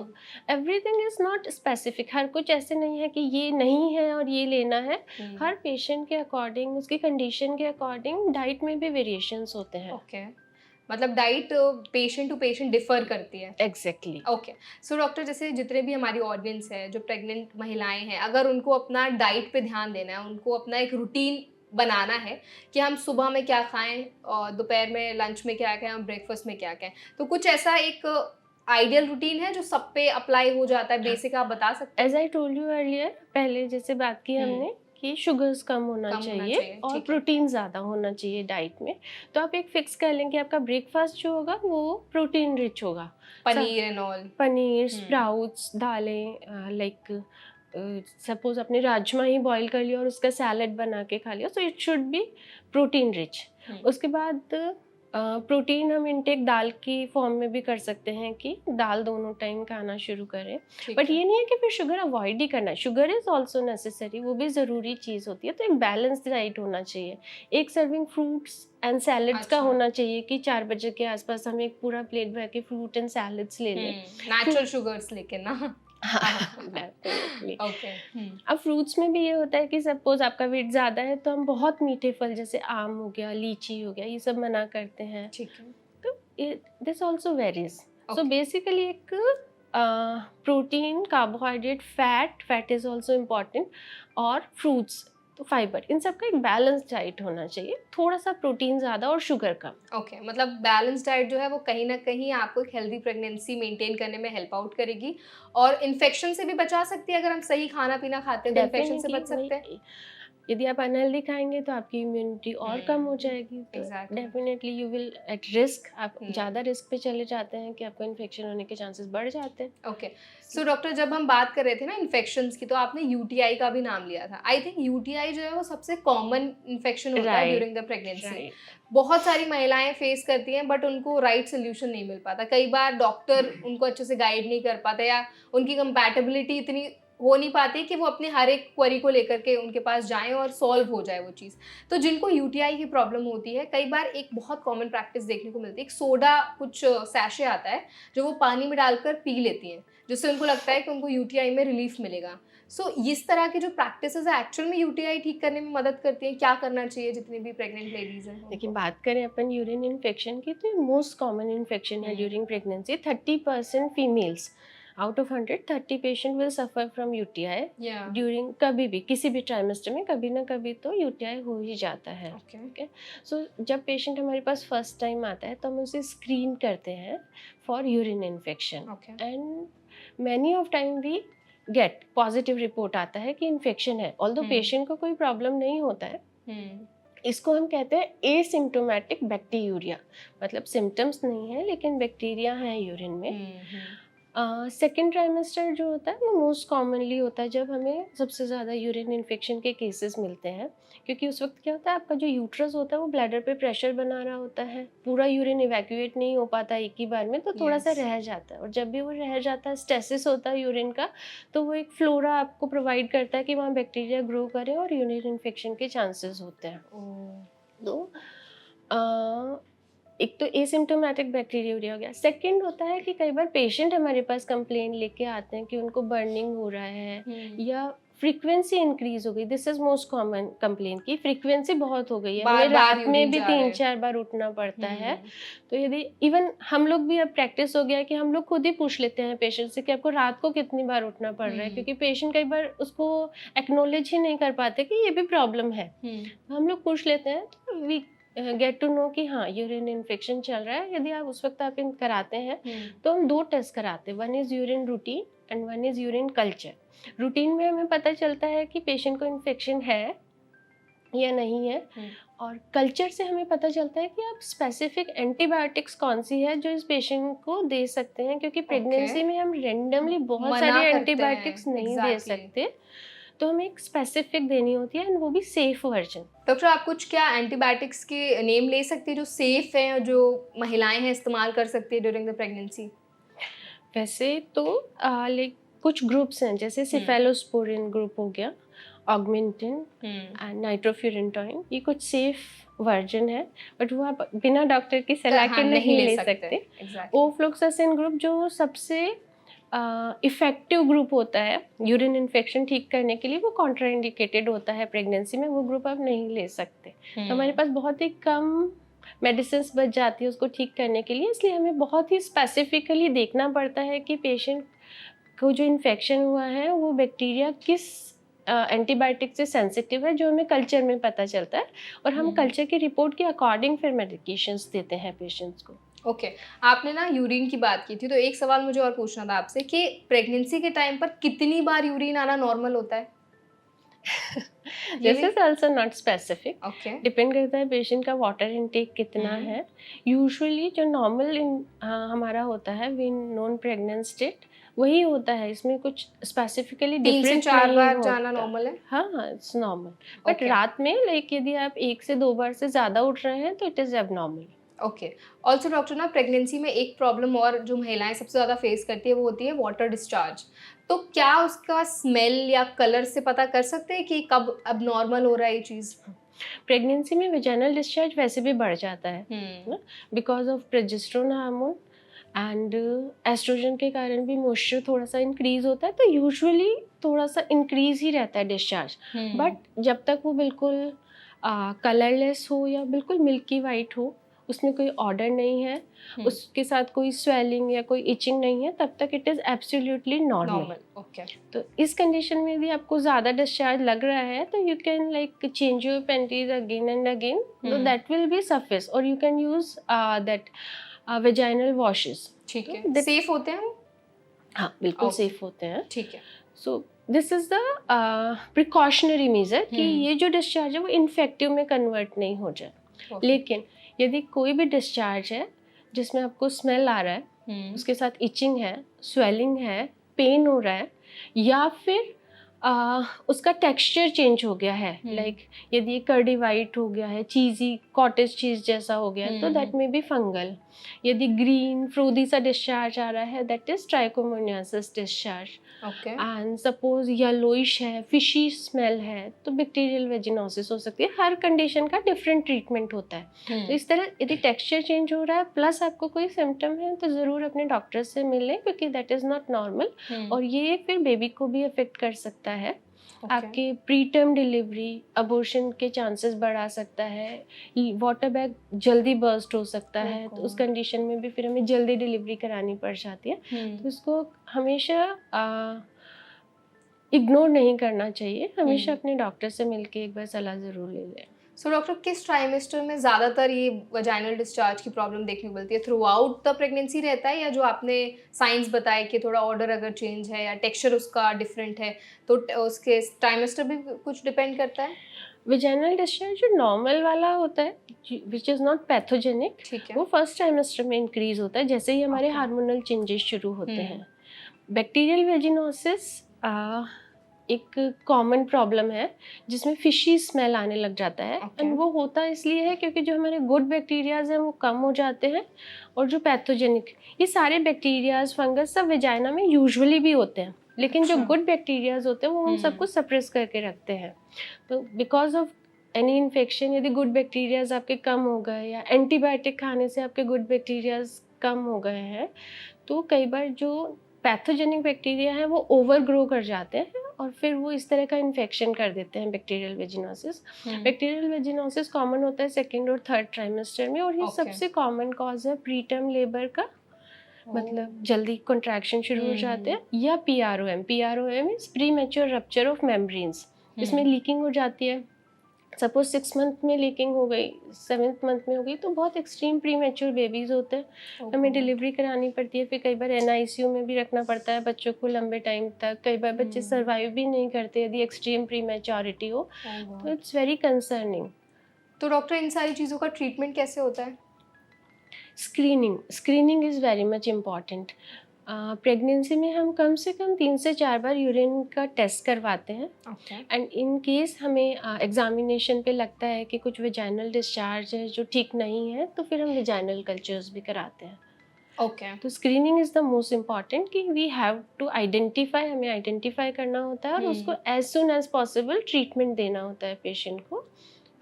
एवरीथिंग इज नॉट स्पेसिफिक, हर कुछ ऐसे नहीं है कि ये नहीं है और ये लेना है। हर पेशेंट के अकॉर्डिंग, उसकी कंडीशन के अकॉर्डिंग डाइट में भी वेरिएशंस होते हैं। ओके, मतलब diet patient to patient differ करती है। एग्जैक्टली। ओके, सो डॉक्टर जैसे जितने भी हमारी ऑडियंस है जो प्रेग्नेंट महिलाएं हैं, अगर उनको अपना डाइट पे ध्यान देना है, उनको अपना एक रूटीन बनाना है कि हम सुबह में क्या खाएं और दोपहर में लंच में क्या खाएं, हम ब्रेकफास्ट में क्या खाएं, तो कुछ ऐसा एक आइडियल रूटीन है जो सब पे अप्लाई हो जाता है, बेसिक आप बता सकते हैं? As I told you earlier, पहले जैसे बात की हमने कि शुगर्स कम होना चाहिए और प्रोटीन ज़्यादा होना चाहिए डाइट में। तो आप एक फिक्स कर लें कि आपका ब्रेकफास्ट जो होगा वो प्रोटीन रिच होगा, paneer and all, paneer, sprouts, दालें, लाइक सपोज आपने राजमा ही बॉईल कर लिया और उसका सैलड बना के खा लिया, so it should be protein rich. उसके बाद प्रोटीन हम इनटेक दाल की फॉर्म में भी कर सकते हैं कि दाल दोनों टाइम खाना शुरू करें, बट ये नहीं है कि फिर शुगर अवॉइड ही करना है, शुगर इज़ ऑल्सो नेसेसरी, वो भी ज़रूरी चीज़ होती है। तो एक बैलेंस डाइट होना चाहिए, एक सर्विंग फ्रूट्स एंड सैलड्स का होना चाहिए कि 4 बजे के आसपास हम एक पूरा प्लेट भर के फ्रूट एंड सैलड्स ले लें, नेचुरल शुगर्स लेके ना। ओके। अब फ्रूट्स में भी ये होता है कि सपोज आपका वेट ज़्यादा है तो हम बहुत मीठे फल जैसे आम हो गया, लीची हो गया, ये सब मना करते हैं। ठीक है। तो this also varies. So basically एक protein, carbohydrate, fat is also important, और फ्रूट्स, तो फाइबर, इन सब का एक बैलेंस डाइट होना चाहिए, थोड़ा सा प्रोटीन ज़्यादा और शुगर कम। ओके, मतलब बैलेंस डाइट जो है वो कहीं ना कहीं आपको एक हेल्दी प्रेगनेंसी मेंटेन करने में हेल्प आउट करेगी और इन्फेक्शन से भी बचा सकती है। अगर हम सही खाना पीना खाते हैं तो इन्फेक्शन से बच सकते हैं। यदि आप अनहेल्दी खाएंगे तो आपकी इम्यूनिटी और कम हो जाएगी, तो definitely you will at risk, आप ज़्यादा रिस्क पे चले जाते हैं कि आपको इन्फेक्शन होने के चांसेस बढ़ जाते हैं। ओके, सो डॉक्टर, जब हम बात कर रहे थे ना इन्फेक्शंस की, तो आपने यूटीआई का भी नाम लिया था। आई थिंक यूटीआई जो है वो सबसे कॉमन इन्फेक्शन होता है ड्यूरिंग द प्रेगनेंसी। बहुत सारी महिलाएं फेस करती हैं बट उनको राइट सोल्यूशन नहीं मिल पाता। कई बार डॉक्टर उनको अच्छे से गाइड नहीं कर पाते या उनकी कंपैटिबिलिटी इतनी हो नहीं पाती कि वो अपने हर एक क्वेरी को लेकर के उनके पास जाएं और सॉल्व हो जाए वो चीज़। तो जिनको यूटीआई की प्रॉब्लम होती है, कई बार एक बहुत कॉमन प्रैक्टिस देखने को मिलती है, एक सोडा कुछ सैशे आता है जो वो पानी में डालकर पी लेती हैं, जिससे उनको लगता है कि उनको यूटीआई में रिलीफ मिलेगा। सो इस तरह की जो प्रैक्टिसेस है एक्चुअल में यूटीआई ठीक करने में मदद करती हैं? क्या करना चाहिए जितनी भी प्रेग्नेंट लेडीज हैं? लेकिन बात करें अपन यूरिन इन्फेक्शन की, तो मोस्ट कॉमन इन्फेक्शन है during pregnancy. 30% females out of 100, 30 patient will suffer from UTI during, कभी भी किसी भी ट्राइमेस्टर में कभी ना कभी तो यूटीआई हो ही जाता है। ओके, सो जब पेशेंट हमारे पास फर्स्ट टाइम आता है तो हम उसे स्क्रीन करते हैं for urine infection, and many of time we get positive report आता है कि इन्फेक्शन है, ऑल्दो पेशेंट को कोई प्रॉब्लम नहीं होता है। इसको हम कहते हैं एसिम्प्टोमेटिक बैक्टीरिया, मतलब सिम्टम्स नहीं है लेकिन बैक्टीरिया है यूरिन में। सेकेंड ट्राइमेस्टर जो होता है वो मोस्ट कॉमनली होता है जब हमें सबसे ज़्यादा यूरिन इन्फेक्शन के केसेस मिलते हैं, क्योंकि उस वक्त क्या होता है, आपका जो यूट्रस होता है वो ब्लैडर पे प्रेशर बना रहा होता है, पूरा यूरिन इवैक्यूएट नहीं हो पाता एक ही बार में, तो थोड़ा सा रह जाता है, और जब भी वो रह जाता है, स्टेसिस होता है यूरिन का, तो वो एक फ्लोरा आपको प्रोवाइड करता है कि वहाँ बैक्टीरिया ग्रो करे और यूरिन इन्फेक्शन के चांसेस होते हैं। तो एक तो एसिम्प्टोमेटिक बैक्टीरिया हो गया। सेकंड होता है कि कई बार पेशेंट हमारे पास कंप्लेन लेके आते हैं कि उनको बर्निंग हो रहा है या फ्रीक्वेंसी इंक्रीज हो गई। This is most common complain की फ्रीक्वेंसी बहुत हो गई है, हमें रात में भी 3-4 बार उठना पड़ता है। तो यदि इवन हम लोग भी अब प्रैक्टिस हो गया है कि हम लोग खुद ही पूछ लेते हैं पेशेंट से कि आपको रात को कितनी बार उठना पड़ रहा है, क्योंकि पेशेंट कई बार उसको एक्नॉलेज ही नहीं कर पाते कि ये भी प्रॉब्लम है। हम लोग पूछ लेते हैं तो वी गेट टू नो कि हाँ यूरिन इन्फेक्शन चल रहा है। यदि आप उस वक्त आप इन कराते हैं तो हम 2 टेस्ट कराते हैं, one is urine routine and one is urine culture. Routine में हमें पता चलता है कि पेशेंट को इन्फेक्शन है या नहीं है, और कल्चर से हमें पता चलता है कि आप स्पेसिफिक एंटीबायोटिक्स कौन सी है जो इस पेशेंट को दे सकते हैं, क्योंकि प्रेगनेंसी में हम रेंडमली बहुत सारे एंटीबायोटिक्स नहीं दे सकते, तो हमें एक स्पेसिफिक देनी होती है, एंड वो भी सेफ वर्जन। डॉक्टर, आप कुछ क्या एंटीबायोटिक्स के नेम ले सकती है जो सेफ हैं और जो महिलाएं हैं इस्तेमाल कर सकती है ड्यूरिंग द प्रेगनेंसी? वैसे तो लाइक कुछ ग्रुप्स हैं, जैसे सिफेलोस्पोरिन ग्रुप हो गया, ऑगमेंटिन एंड नाइट्रोफ्यूरेंटॉइन, ये कुछ सेफ वर्जन है, बट वो आप बिना डॉक्टर की सलाह के नहीं ले सकते। ओफ्लोक्सासिन ग्रुप जो सबसे इफेक्टिव ग्रुप होता है यूरिन इन्फेक्शन ठीक करने के लिए, वो कॉन्ट्राइंडिकेटेड होता है प्रेगनेंसी में, वो ग्रुप आप नहीं ले सकते। तो हमारे पास बहुत ही कम मेडिसिन बच जाती है उसको ठीक करने के लिए, इसलिए हमें बहुत ही स्पेसिफिकली देखना पड़ता है कि पेशेंट को जो इन्फेक्शन हुआ है वो बैक्टीरिया किस एंटीबायोटिक से सेंसिटिव है, जो हमें कल्चर में पता चलता है, और हम कल्चर की रिपोर्ट के अकॉर्डिंग फिर मेडिकेशंस देते हैं पेशेंट्स को। ओके, आपने ना यूरिन की बात की थी, तो एक सवाल मुझे और पूछना था आपसे कि प्रेगनेंसी के टाइम पर कितनी बार यूरिन आना नॉर्मल होता है? This is also not specific, okay depend करता है पेशेंट का वाटर इनटेक कितना है। यूजुअली जो नॉर्मल हमारा होता है विन नॉन प्रेग्नेंट स्टेट वही होता है, इसमें कुछ स्पेसिफिकली 3 से डिफरेंट 4 नहीं बार होता। जाना नॉर्मल है? हाँ इट्स नॉर्मल, बट Okay. रात में लाइक यदि आप 1 से 2 बार से ज़्यादा उठ रहे हैं तो it is abnormal. Okay. Also doctor ना प्रेगनेंसी में एक प्रॉब्लम और जो महिलाएं सबसे ज़्यादा फेस करती है वो होती है वाटर डिस्चार्ज। तो क्या उसका स्मेल या कलर से पता कर सकते हैं कि कब अब नॉर्मल हो रहा है ये चीज़? प्रेगनेंसी में वेजाइनल डिस्चार्ज वैसे भी बढ़ जाता है ना, because of progesterone hormone and oestrogen के कारण भी मॉइस्चर थोड़ा सा इंक्रीज होता है, तो यूजुअली थोड़ा सा इंक्रीज ही रहता है डिस्चार्ज। बट जब तक वो बिल्कुल कलरलेस हो या बिल्कुल मिल्की वाइट हो, उसमें कोई ऑर्डर नहीं है, उसके साथ कोई स्वेलिंग या कोई इचिंग नहीं है, तब तक it is absolutely normal. Okay. तो इस कंडीशन में यदि आपको ज़्यादा डिस्चार्ज लग रहा है तो you can like change your panties again and again, तो दैट विल बी सफिस, और you can use that vaginal washes. ठीक है, सेफ होते हैं वो? हाँ बिल्कुल Okay. सेफ होते हैं। ठीक है। सो this is the precautionary major कि ये जो डिस्चार्ज है वो इन्फेक्टिव में कन्वर्ट नहीं हो जाए। Okay. लेकिन यदि कोई भी डिस्चार्ज है जिसमें आपको स्मेल आ रहा है, उसके साथ इचिंग है, स्वेलिंग है, पेन हो रहा है, या फिर उसका टेक्सचर चेंज हो गया है, लाइक यदि ये कर्डी वाइट हो गया है, चीज़ी कॉटेज चीज़ जैसा हो गया है, तो दैट मे बी फंगल। यदि ग्रीन फ्रोदी सा डिस्चार्ज आ रहा है, that is trichomoniasis discharge. Okay. And suppose yellowish है, फिशी स्मेल है, तो बैक्टीरियल वेजिनोसिस हो सकती है। हर कंडीशन का डिफरेंट ट्रीटमेंट होता है। तो इस तरह यदि टेक्सचर चेंज हो रहा है प्लस आपको कोई सिम्टम है तो ज़रूर अपने डॉक्टर से मिलें, क्योंकि दैट इज़ नॉट नॉर्मल, और ये फिर बेबी को भी अफेक्ट कर सकता है। आपके प्री टर्म डिलीवरी, अबॉर्शन के चांसेस बढ़ा सकता है, वाटर बैग जल्दी बर्स्ट हो सकता है, तो उस कंडीशन में भी फिर हमें जल्दी डिलीवरी करानी पड़ जाती है। तो इसको हमेशा इग्नोर नहीं करना चाहिए, हमेशा अपने डॉक्टर से मिलके एक बार सलाह ज़रूर ले लें। सो डॉक्टर, किस ट्राइमेस्टर में ज़्यादातर ये वजाइनल डिस्चार्ज की प्रॉब्लम देखने को मिलती है? थ्रू आउट द प्रेगनेंसी रहता है, या जो आपने साइंस बताए कि थोड़ा ऑर्डर अगर चेंज है या टेक्सचर उसका डिफरेंट है तो उसके ट्राइमेस्टर भी कुछ डिपेंड करता है? वेजाइनल डिस्चार्ज जो नॉर्मल वाला होता है, विच इज़ नॉट पैथोजेनिक, ठीक है। वो फर्स्ट ट्राइमेस्टर में इंक्रीज होता है जैसे ही हमारे हार्मोनल चेंजेस शुरू होते हैं। बैक्टीरियल वेजिनोसिस एक कॉमन प्रॉब्लम है जिसमें फिशी स्मेल आने लग जाता है, एंड वो होता इसलिए है क्योंकि जो हमारे गुड बैक्टीरियाज हैं वो कम हो जाते हैं, और जो पैथोजेनिक, ये सारे बैक्टीरियाज फंगस सब वेजाइना में यूजुअली भी होते हैं, लेकिन जो गुड बैक्टीरियाज होते हैं वो हम सबको सप्रेस करके रखते हैं। तो बिकॉज ऑफ एनी इन्फेक्शन, यदि गुड बैक्टीरियाज आपके कम हो गए या एंटीबायोटिक खाने से आपके गुड बैक्टीरियाज कम हो गए हैं, तो कई बार जो पैथोजेनिक बैक्टीरिया है वो ओवर ग्रो कर जाते हैं और फिर वो इस तरह का इन्फेक्शन कर देते हैं, bacterial vaginosis. Bacterial vaginosis common होता है सेकेंड और थर्ड ट्राइमेस्टर में, और ये सबसे कॉमन कॉज है प्री टर्म लेबर का, मतलब जल्दी कॉन्ट्रैक्शन शुरू हो जाते हैं, या PROM। PROM is pre mature rupture of membranes, इसमें लीकिंग हो जाती है। सपोज 6 मंथ में लीकिंग हो गई, 7th मंथ में हो गई, तो बहुत एक्सट्रीम प्री मैच्योर बेबीज होते हैं, हमें डिलीवरी करानी पड़ती है, फिर कई बार NICU में भी रखना पड़ता है बच्चों को लंबे टाइम तक। कई बार बच्चे सर्वाइव भी नहीं करते यदि एक्सट्रीम प्री मैच्योरिटी हो, तो इट्स वेरी कंसर्निंग। तो डॉक्टर, इन सारी चीज़ों का ट्रीटमेंट कैसे होता है? Screening is very much important. Pregnancy में हम कम से कम 3 से 4 बार यूरिन का टेस्ट करवाते हैं, एंड इन केस हमें एग्जामिनेशन पे लगता है कि कुछ वेजाइनल डिस्चार्ज है जो ठीक नहीं है, तो फिर हम वेजाइनल कल्चर्स भी कराते हैं। तो screening is the most important, कि वी हैव टू आइडेंटिफाई, हमें आइडेंटिफाई करना होता है और उसको as soon as possible treatment देना होता है पेशेंट को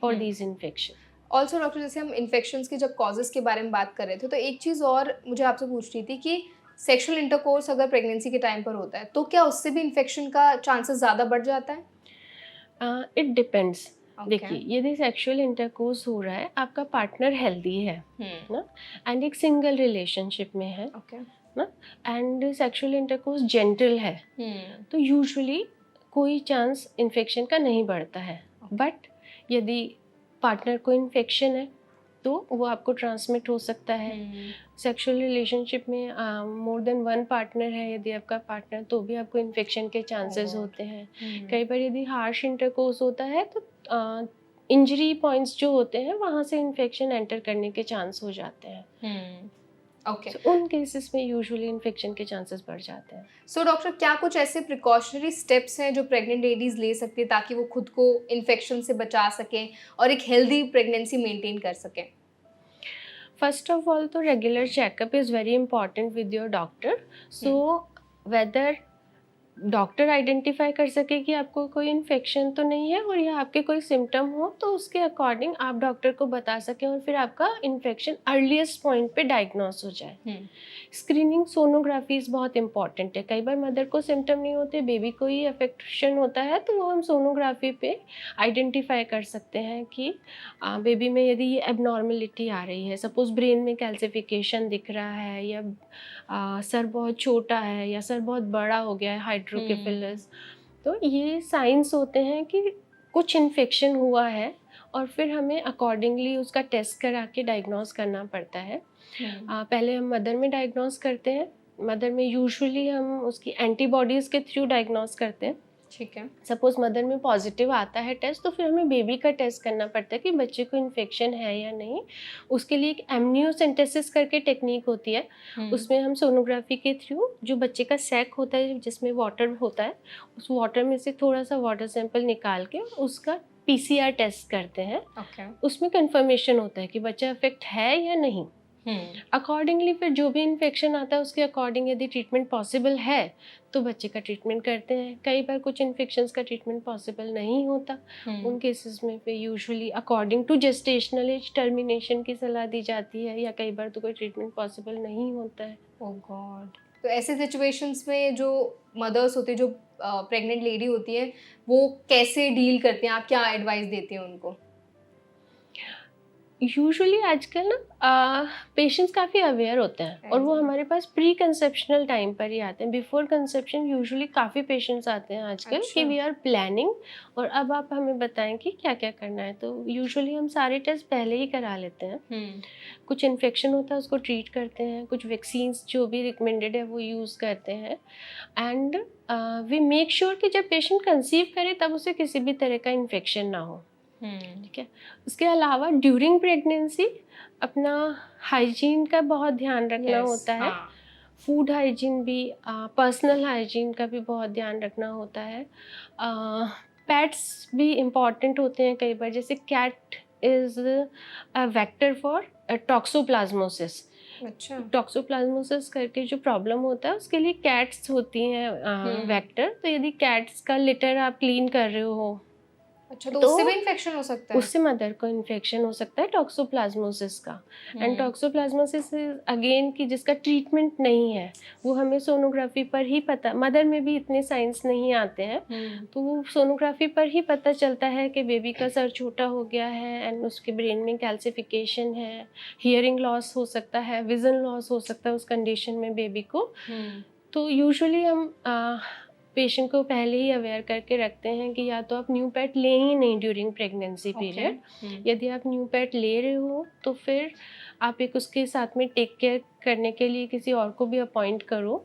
for these infection. Also doctor, जैसे हम इन्फेक्शंस की जब कॉजेज़ के बारे में बात कर रहे थे, तो एक चीज़ और मुझे आपसे पूछ रही थी कि सेक्सुअल इंटरकोर्स अगर प्रेगनेंसी के टाइम पर होता है तो क्या उससे भी इन्फेक्शन का चांसेस ज़्यादा बढ़ जाता है? It depends. देखिए, यदि सेक्सुअल इंटरकोर्स हो रहा है, आपका पार्टनर हेल्दी है ना, एंड एक सिंगल रिलेशनशिप में है ना, एंड सेक्सुअल इंटरकोर्स जेंटल है, तो यूजुअली कोई चांस इन्फेक्शन का नहीं बढ़ता है। बट यदि पार्टनर को इन्फेक्शन है तो वो आपको ट्रांसमिट हो सकता है। सेक्सुअल रिलेशनशिप में मोर देन वन पार्टनर है यदि आपका पार्टनर, तो भी आपको इन्फेक्शन के चांसेस होते हैं। कई बार यदि हार्श इंटरकोर्स होता है तो इंजरी पॉइंट्स जो होते हैं वहाँ से इन्फेक्शन एंटर करने के चांस हो जाते हैं। ओके So, उन केसेस में यूजुअली इन्फेक्शन के चांसेस बढ़ जाते हैं। सो डॉक्टर, क्या कुछ ऐसे प्रिकॉशनरी स्टेप्स हैं जो प्रेग्नेंट लेडीज ले सकती है ताकि वो खुद को इन्फेक्शन से बचा सकें और एक हेल्दी प्रेगनेंसी मेंटेन कर सकें? फर्स्ट ऑफ ऑल तो regular checkup is very important with your doctor. So whether doctor identify कर सके कि आपको कोई इन्फेक्शन तो नहीं है और या आपके कोई सिम्टम हो, तो उसके अकॉर्डिंग आप डॉक्टर को बता सकें और फिर आपका इन्फेक्शन अर्लीस्ट पॉइंट पे डायग्नोस हो जाए। स्क्रीनिंग सोनोग्राफीज बहुत इंपॉर्टेंट है। कई बार मदर को सिम्टम नहीं होते, बेबी को ही अफेक्शन होता है, तो वो हम सोनोग्राफी पे आइडेंटिफाई कर सकते हैं कि बेबी में यदि ये एबनॉर्मलिटी आ रही है, सपोज ब्रेन में कैल्सिफिकेशन दिख रहा है, या सर बहुत छोटा है, या सर बहुत बड़ा हो गया है, हाइड्रोकेफेलस, तो ये साइंस होते हैं कि कुछ इन्फेक्शन हुआ है और फिर हमें अकॉर्डिंगली उसका टेस्ट करा के डायग्नोस करना पड़ता है। पहले हम मदर में डायग्नोस करते हैं। मदर में यूजुअली हम उसकी एंटीबॉडीज़ के थ्रू डायग्नोस करते हैं। ठीक है। सपोज मदर में पॉजिटिव आता है टेस्ट, तो फिर हमें बेबी का टेस्ट करना पड़ता है कि बच्चे को इन्फेक्शन है या नहीं। उसके लिए एक एमनियोसेंटेसिस करके टेक्निक होती है। उसमें हम सोनोग्राफी के थ्रू जो बच्चे का सैक होता है जिसमें वाटर होता है, उस वाटर में से थोड़ा सा वाटर सैंपल निकाल के उसका PCR टेस्ट करते हैं। उसमें कंफर्मेशन होता है कि बच्चा अफेक्ट है या नहीं। अकॉर्डिंगली फिर जो भी इन्फेक्शन आता है उसके अकॉर्डिंग यदि ट्रीटमेंट पॉसिबल है तो बच्चे का ट्रीटमेंट करते हैं। कई बार कुछ इन्फेक्शंस का ट्रीटमेंट पॉसिबल नहीं होता, उन केसेस में फिर usually according to gestational age termination की सलाह दी जाती है, या कई बार तो कोई ट्रीटमेंट पॉसिबल नहीं होता है। ओह गॉड। तो ऐसे सिचुएशंस में जो मदर्स होती है, जो प्रेग्नेंट लेडी होती है, वो कैसे डील करते हैं? आप क्या एडवाइस देते हैं उनको? यूजुअली आजकल ना पेशेंट्स काफ़ी अवेयर होते हैं और वो हमारे पास प्री कंसेप्शनल टाइम पर ही आते हैं। बिफोर कंसेप्शन यूजुअली काफ़ी पेशेंट्स आते हैं आजकल कि वी आर प्लानिंग और अब आप हमें बताएं कि क्या क्या करना है। तो यूजुअली हम सारे टेस्ट पहले ही करा लेते हैं। कुछ इन्फेक्शन होता है उसको ट्रीट करते हैं, कुछ वैक्सीन्स जो भी रिकमेंडेड है वो यूज़ करते हैं, एंड वी मेक श्योर कि जब पेशेंट कंसीव करे तब उसे किसी भी तरह का इन्फेक्शन ना हो। ठीक है। उसके अलावा ड्यूरिंग प्रेगनेंसी अपना हाइजीन का बहुत ध्यान रखना होता है। फूड हाइजीन भी, पर्सनल हाइजीन का भी बहुत ध्यान रखना होता है। पेट्स भी इम्पॉर्टेंट होते हैं कई बार, जैसे cat is a vector for toxoplasmosis. अच्छा। टॉक्सोप्लाज्मोसिस करके जो प्रॉब्लम होता है उसके लिए कैट्स होती हैं वेक्टर। तो यदि कैट्स का लिटर आप क्लीन कर रहे हो, अच्छा, तो उससे भी इन्फेक्शन हो सकता है? उससे मदर को इन्फेक्शन हो सकता है टॉक्सोप्लाज्मोसिस का। एंड टॉक्सोप्लाज्मोसिस अगेन की जिसका ट्रीटमेंट नहीं है, वो हमें सोनोग्राफी पर ही पता, मदर में भी इतने साइंस नहीं आते हैं, तो वो सोनोग्राफी पर ही पता चलता है कि बेबी का सर छोटा हो गया है एंड उसके ब्रेन में कैल्सिफिकेशन है, हियरिंग लॉस हो सकता है, विजन लॉस हो सकता है उस कंडीशन में बेबी को। तो यूजुअली हम पेशेंट को पहले ही अवेयर करके रखते हैं कि या तो आप न्यू पेट लें ही नहीं ड्यूरिंग प्रेगनेंसी पीरियड। यदि आप न्यू पेट ले रहे हो तो फिर आप एक उसके साथ में टेक केयर करने के लिए किसी और को भी अपॉइंट करो,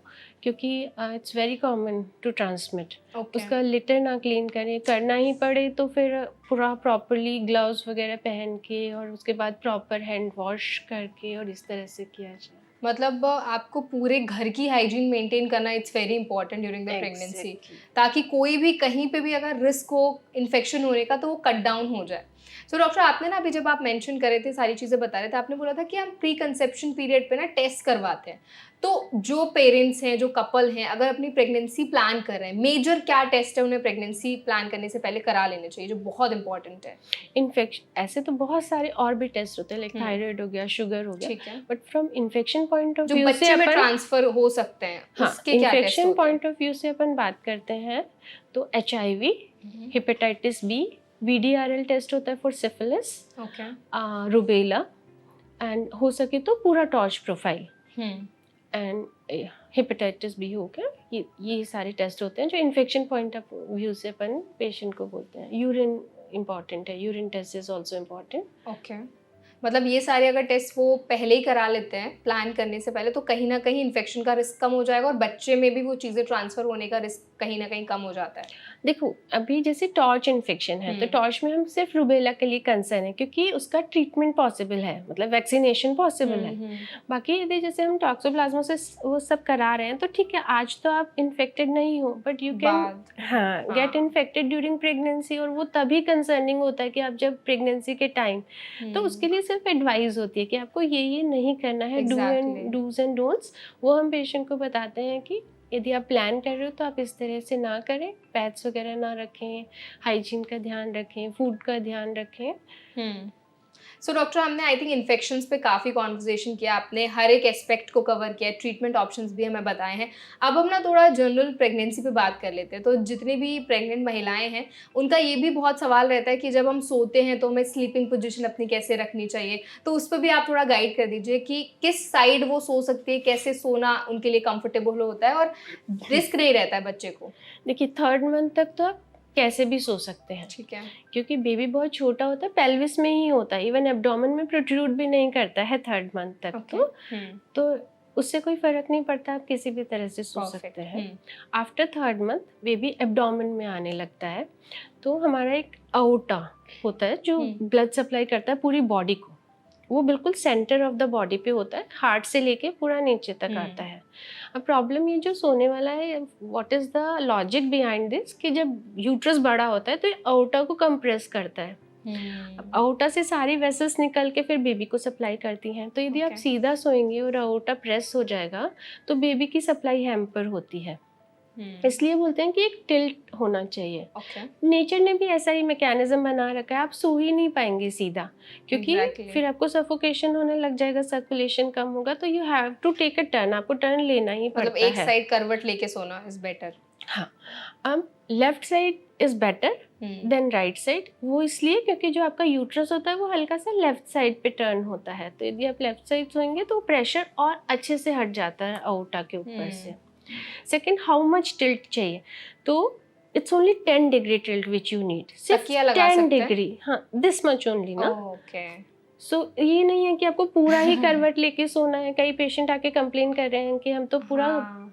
क्योंकि it's very common to transmit. उसका लिटर ना क्लीन करें, करना ही पड़े तो फिर पूरा प्रॉपरली ग्लव्स वगैरह पहन के और उसके बाद प्रॉपर हैंड वॉश करके और इस तरह से किया जाए। मतलब आपको पूरे घर की हाइजीन मेंटेन करना it's very important during the pregnancy, ताकि कोई भी कहीं पे भी अगर रिस्क हो इन्फेक्शन होने का तो वो कट डाउन हो जाए। सो डॉक्टर, आपने ना अभी जब आप मेंशन कर रहे थे, सारी चीज़ें बता रहे थे, आपने बोला था कि हम प्री कंसेप्शन पीरियड पे ना टेस्ट करवाते हैं। तो जो पेरेंट्स हैं, जो कपल हैं, अगर अपनी प्रेगनेंसी प्लान कर रहे हैं, मेजर क्या टेस्ट है उन्हें प्रेगनेंसी प्लान करने से पहले करा लेने चाहिए जो बहुत इंपॉर्टेंट है? इन्फेक्शन ऐसे तो बहुत सारे और भी टेस्ट होते हैं, लाइक थायराइड हो गया, शुगर हो गया, but from infection point of view से अपन ट्रांसफर हो सकते हैं, उसके क्या टेस्ट होते हैं? इन्फेक्शन पॉइंट ऑफ व्यू से अपन बात करते हैं तो HIV, hepatitis B, VDRL test होता है फॉर सिफिलिस, रुबेला, एंड हो सके तो पूरा torch profile, and hepatitis B हो गया। ये सारे टेस्ट होते हैं जो इन्फेक्शन पॉइंट ऑफ व्यू से अपन पेशेंट को बोलते हैं। यूरिन इम्पॉर्टेंट है, urine test is also important. Okay. मतलब ये सारे अगर टेस्ट वो पहले ही करा लेते हैं प्लान करने से पहले, तो कहीं ना कहीं इन्फेक्शन का रिस्क कम हो जाएगा और बच्चे में भी वो चीज़ें ट्रांसफ़र होने का रिस्क कहीं ना कहीं कम हो जाता है। देखो अभी जैसे टॉर्च इन्फेक्शन है तो टॉर्च में हम सिर्फ रुबेला के लिए कंसर्न है क्योंकि उसका ट्रीटमेंट पॉसिबल है, मतलब वैक्सीनेशन पॉसिबल है। बाकी यदि जैसे हम टॉक्सोप्लाज्मोसिस वो सब करा रहे हैं तो ठीक है, आज तो आप इन्फेक्टेड नहीं हो but you can get infected during pregnancy, और वो तभी कंसर्निंग होता है कि आप जब प्रेगनेंसी के टाइम, तो उसके लिए सिर्फ एडवाइस होती है कि आपको ये नहीं करना है, डूज एंड डोंट्स वो हम पेशेंट को बताते हैं कि यदि आप प्लान कर रहे हो तो आप इस तरह से ना करें, पैड्स वगैरह ना रखें, हाइजीन का ध्यान रखें, फूड का ध्यान रखें। सो डॉक्टर, हमने आई थिंक इन्फेक्शंस पे काफ़ी कॉन्वर्सेशन किया, आपने हर एक एस्पेक्ट को कवर किया, ट्रीटमेंट ऑप्शंस भी हमें बताए हैं। अब हम ना थोड़ा जनरल प्रेगनेंसी पे बात कर लेते हैं। तो जितनी भी प्रेग्नेंट महिलाएं हैं उनका ये भी बहुत सवाल रहता है कि जब हम सोते हैं तो हमें स्लीपिंग पोजीशन अपनी कैसे रखनी चाहिए, तो उस पर भी आप थोड़ा गाइड कर दीजिए कि किस साइड वो सो सकती है, कैसे सोना उनके लिए कंफर्टेबल होता है और रिस्क नहीं रहता है बच्चे को। देखिए 3rd मंथ तक तो आप कैसे भी सो सकते हैं, ठीक है, क्योंकि बेबी बहुत छोटा होता है, पेल्विस में ही होता है, इवन एब्डोमेन में प्रोट्रूड भी नहीं करता है 3rd मंथ तक। तो उससे कोई फर्क नहीं पड़ता, आप किसी भी तरह से सो सकते हैं। After 3rd month baby abdomen में आने लगता है, तो हमारा एक अओर्टा होता है जो ब्लड सप्लाई करता है पूरी बॉडी को, वो बिल्कुल सेंटर ऑफ द बॉडी पे होता है, हार्ट से लेके पूरा नीचे तक आता है। अब प्रॉब्लम ये जो सोने वाला है, what is the logic behind this, कि जब यूट्रस बड़ा होता है तो ये अओर्टा को कंप्रेस करता है। अब अओर्टा से सारी वेसल्स निकल के फिर बेबी को सप्लाई करती हैं, तो यदि आप सीधा सोएंगे और अओर्टा प्रेस हो जाएगा तो बेबी की सप्लाई हैम्पर होती है। इसलिए बोलते हैं कि एक टिल्ट होना चाहिए। नेचर ने भी ऐसा ही मैकेनिज्म बना रखा है, आप सो ही नहीं पाएंगे सीधा, क्योंकि फिर आपको सफोकेशन होने लग जाएगा, सर्कुलेशन कम होगा, तो you have to take a turn, आपको टर्न लेना ही पड़ता है। एक साइड करवट लेके सोना इज बेटर। हाँ, अब left side is better than right side, वो इसलिए क्योंकि जो आपका यूट्रस होता है वो हल्का सा लेफ्ट साइड पे टर्न होता है, तो यदि आप लेफ्ट साइड सोएंगे तो प्रेशर और अच्छे से हट जाता है अओर्टा के ऊपर से। सेकेंड, हाउ मच टिल्ट चाहिए, तो it's only 10 degree tilt which you need, सिर्फ 10 डिग्री, हाँ दिस मच ओनली ना। सो ये नहीं है कि आपको पूरा ही करवट लेके सोना है। कई पेशेंट आके कंप्लेन कर रहे हैं कि हम तो पूरा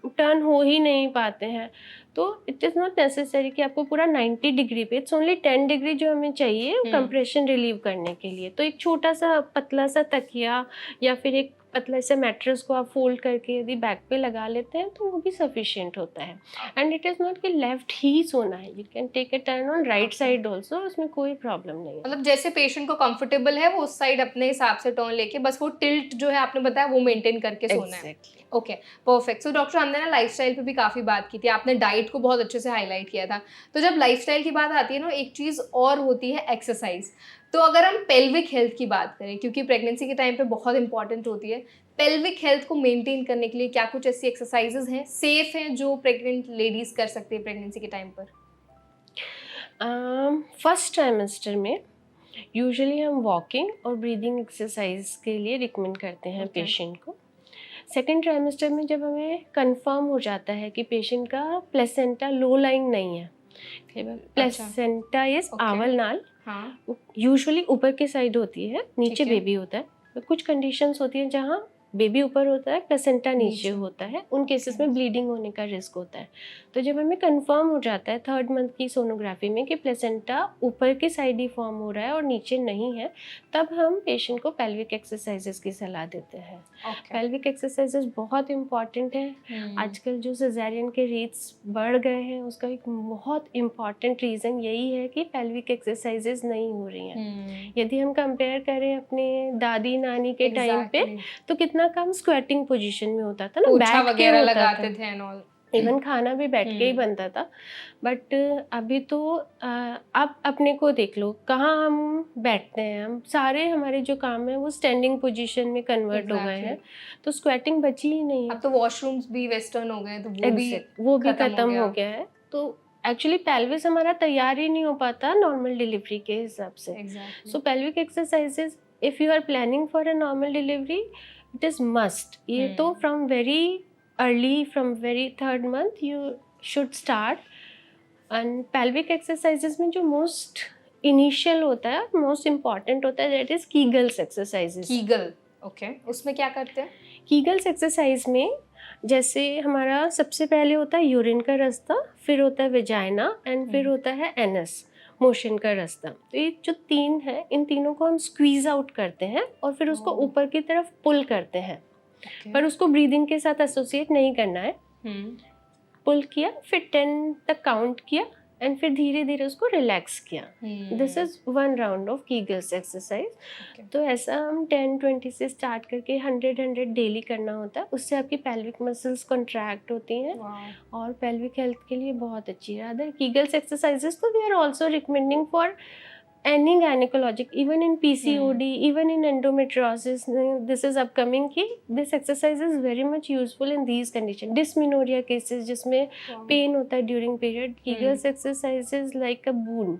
टर्न हो ही नहीं पाते हैं, तो इट इज़ नॉट नेसेसरी कि आपको पूरा 90 डिग्री पे, इट्स ओनली 10 डिग्री जो हमें चाहिए कंप्रेशन रिलीव करने के लिए। तो एक छोटा सा पतला सा तकिया या फिर एक पतला से मैट्रेस को आप फोल्ड करके यदि बैक पे लगा लेते हैं तो वो भी सफिशिएंट होता है। एंड इट इज़ नॉट कि लेफ्ट ही सोना है, you can take a turn on right side also, उसमें कोई प्रॉब्लम नहीं है। मतलब जैसे पेशेंट को कंफर्टेबल है वो उस साइड अपने हिसाब से टर्न लेके, बस वो टिल्ट जो है आपने बताया वो मेंटेन करके सोना है। Okay, perfect. सो डॉक्टर, हमने ना लाइफस्टाइल पे भी काफ़ी बात की थी, आपने डाइट को बहुत अच्छे से हाईलाइट किया था। तो जब लाइफस्टाइल की बात आती है ना, एक चीज़ और होती है एक्सरसाइज। तो अगर हम पेल्विक हेल्थ की बात करें, क्योंकि प्रेगनेंसी के टाइम पे बहुत इंपॉर्टेंट होती है, पेल्विक हेल्थ को मेंटेन करने के लिए क्या कुछ ऐसी एक्सरसाइजेज हैं, सेफ हैं, जो प्रेग्नेंट लेडीज कर सकती है प्रेगनेंसी के टाइम पर? फर्स्ट ट्राइमेस्टर में यूजुअली हम वॉकिंग और ब्रीदिंग एक्सरसाइज के लिए रिकमेंड करते हैं पेशेंट को। सेकेंड ट्राइमेस्टर में जब हमें कंफर्म हो जाता है कि पेशेंट का प्लेसेंटा लो लाइंग नहीं है, प्लेसेंटा इज आवर नाल, यूजुअली ऊपर की साइड होती है, नीचे बेबी होता है। कुछ कंडीशंस होती हैं जहाँ बेबी ऊपर होता है, प्लेसेंटा नीचे होता है, उन केसेस में ब्लीडिंग होने का रिस्क होता है। तो जब हमें कंफर्म हो जाता है 3rd मंथ की सोनोग्राफी में कि प्लेसेंटा ऊपर की साइड ही फॉर्म हो रहा है और नीचे नहीं है, तब हम पेशेंट को पेल्विक एक्सरसाइजेस की सलाह देते हैं। पेल्विक एक्सरसाइजेस बहुत इंपॉर्टेंट है। आजकल जो सिजेरियन के रेट्स बढ़ गए हैं उसका एक बहुत इम्पॉर्टेंट रीज़न यही है कि पेल्विक एक्सरसाइजेस नहीं हो रही हैं। यदि हम कंपेयर करें अपने दादी नानी के टाइम पे, तो कितना कम स्क्वेटिंग पोजीशन में होता था ना, बैठ वगैरह लगाते थे एंड ऑल, इवन खाना भी बैठ के ही बनता था। बट अभी तो आप अपने को देख लो, कहाँ हम बैठते हैं, हम सारे हमारे जो काम है वो स्टैंडिंग पोजीशन में कन्वर्ट हो गए हैं, तो स्क्वेटिंग बची ही नहीं है। अब तो वॉशरूम्स भी वेस्टर्न हो गए, तो वो भी खत्म हो गया है। तो एक्चुअली पेल्विस हमारा तैयार ही नहीं हो पाता नॉर्मल डिलीवरी के हिसाब से। So pelvic exercises if you are planning for a normal delivery, it is must. ये तो from very early, from very 3rd month you should start. And pelvic exercises में जो मोस्ट इनिशियल होता है, मोस्ट इम्पॉर्टेंट होता है, that is Kegels exercises. Kegel, okay, उसमें क्या करते हैं? कीगल्स एक्सरसाइज में जैसे हमारा सबसे पहले होता है यूरिन का रास्ता, फिर होता है वेजाइना एंड फिर होता है एनस, मोशन का रास्ता। तो ये जो 3 है, इन तीनों को हम स्क्वीज आउट करते हैं और फिर उसको ऊपर की तरफ पुल करते हैं। पर उसको ब्रीदिंग के साथ एसोसिएट नहीं करना है। पुल किया, फिर 10 तक काउंट किया एंड फिर धीरे धीरे उसको रिलैक्स किया। This is 1 round of Kegels exercise. तो ऐसा हम 10-20 से स्टार्ट करके 100 डेली करना होता है। उससे आपकी पेल्विक मसल्स कॉन्ट्रैक्ट होती हैं और पेल्विक हेल्थ के लिए बहुत अच्छी है। अदर कीगल्स एक्सरसाइजेस तो we are also recommending for any gynecologic, even in PCOD, even in endometriosis, this is upcoming कि this exercise is very much useful in these conditions. Dysmenorrhea cases जिसमें pain होता है during period, Kegels exercise is like a boon.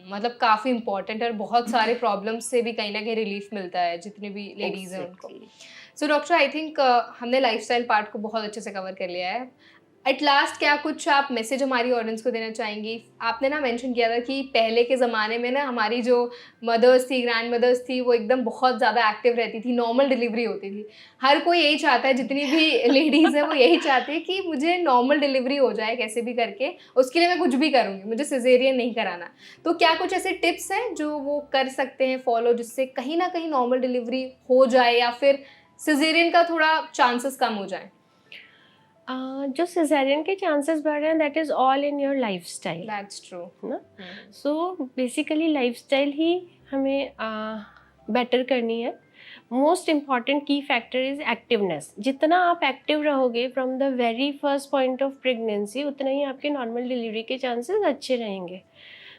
मतलब काफी इम्पोर्टेंट है और बहुत सारे प्रॉब्लम्स से भी कहीं ना कहीं रिलीफ मिलता है जितने भी लेडीज हैं उनको। सो डॉक्टर, आई थिंक हमने लाइफस्टाइल पार्ट को बहुत अच्छे से कवर कर लिया है। एट लास्ट क्या कुछ आप मैसेज हमारी ऑडियंस को देना चाहेंगी? आपने ना मेंशन किया था कि पहले के ज़माने में ना हमारी जो मदर्स थी, ग्रैंड मदर्स थी, वो एकदम बहुत ज़्यादा एक्टिव रहती थी, नॉर्मल डिलीवरी होती थी। हर कोई यही चाहता है, जितनी भी लेडीज़ हैं वो यही चाहती है कि मुझे नॉर्मल डिलीवरी हो जाए कैसे भी करके, उसके लिए मैं कुछ भी करूँगी, मुझे सिजेरियन नहीं कराना। तो क्या कुछ ऐसे टिप्स हैं जो वो कर सकते हैं फॉलो, जिससे कहीं ना कहीं नॉर्मल डिलीवरी हो जाए या फिर सिजेरियन का थोड़ा चांसेस कम हो जाए? जो सिजेरियन के चांसेस बढ़ रहे हैं, that is all in your lifestyle. That's true ना। सो बेसिकली लाइफस्टाइल ही हमें बेटर करनी है। मोस्ट इम्पॉर्टेंट की फैक्टर इज एक्टिवनेस। जितना आप एक्टिव रहोगे from the very first point of pregnancy, उतना ही आपके नॉर्मल डिलीवरी के चांसेस अच्छे रहेंगे।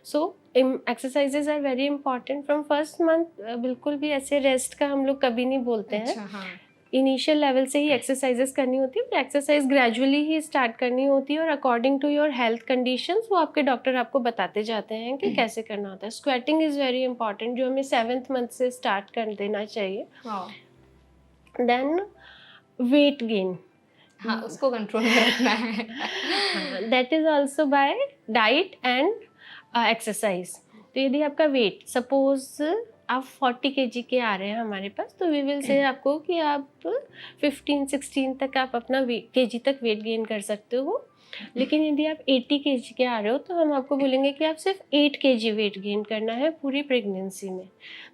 So exercises are very important from first month. बिल्कुल भी ऐसे रेस्ट का हम लोग कभी नहीं बोलते हैं। हाँ। इनिशियल लेवल से ही एक्सरसाइजेस करनी होती है, एक्सरसाइज ग्रेजुअली ही स्टार्ट करनी होती है और according to your health conditions वो आपके डॉक्टर आपको बताते जाते हैं कि कैसे करना होता है। स्क्वेटिंग इज़ वेरी इंपॉर्टेंट, जो हमें 7th मंथ से स्टार्ट कर देना चाहिए। देन वेट गेन, हाँ, उसको कंट्रोल में रखना है। That is also bye diet and exercise. तो यदि आपका वेट सपोज आप 40 kg के आ रहे हैं हमारे पास, तो वी विल से आपको कि आप 15-16 तक आप अपना kg तक वेट गेन कर सकते हो। लेकिन यदि आप 80 kg के आ रहे हो, तो हम आपको बोलेंगे कि आप सिर्फ 8 kg वेट गेन करना है पूरी प्रेगनेंसी में।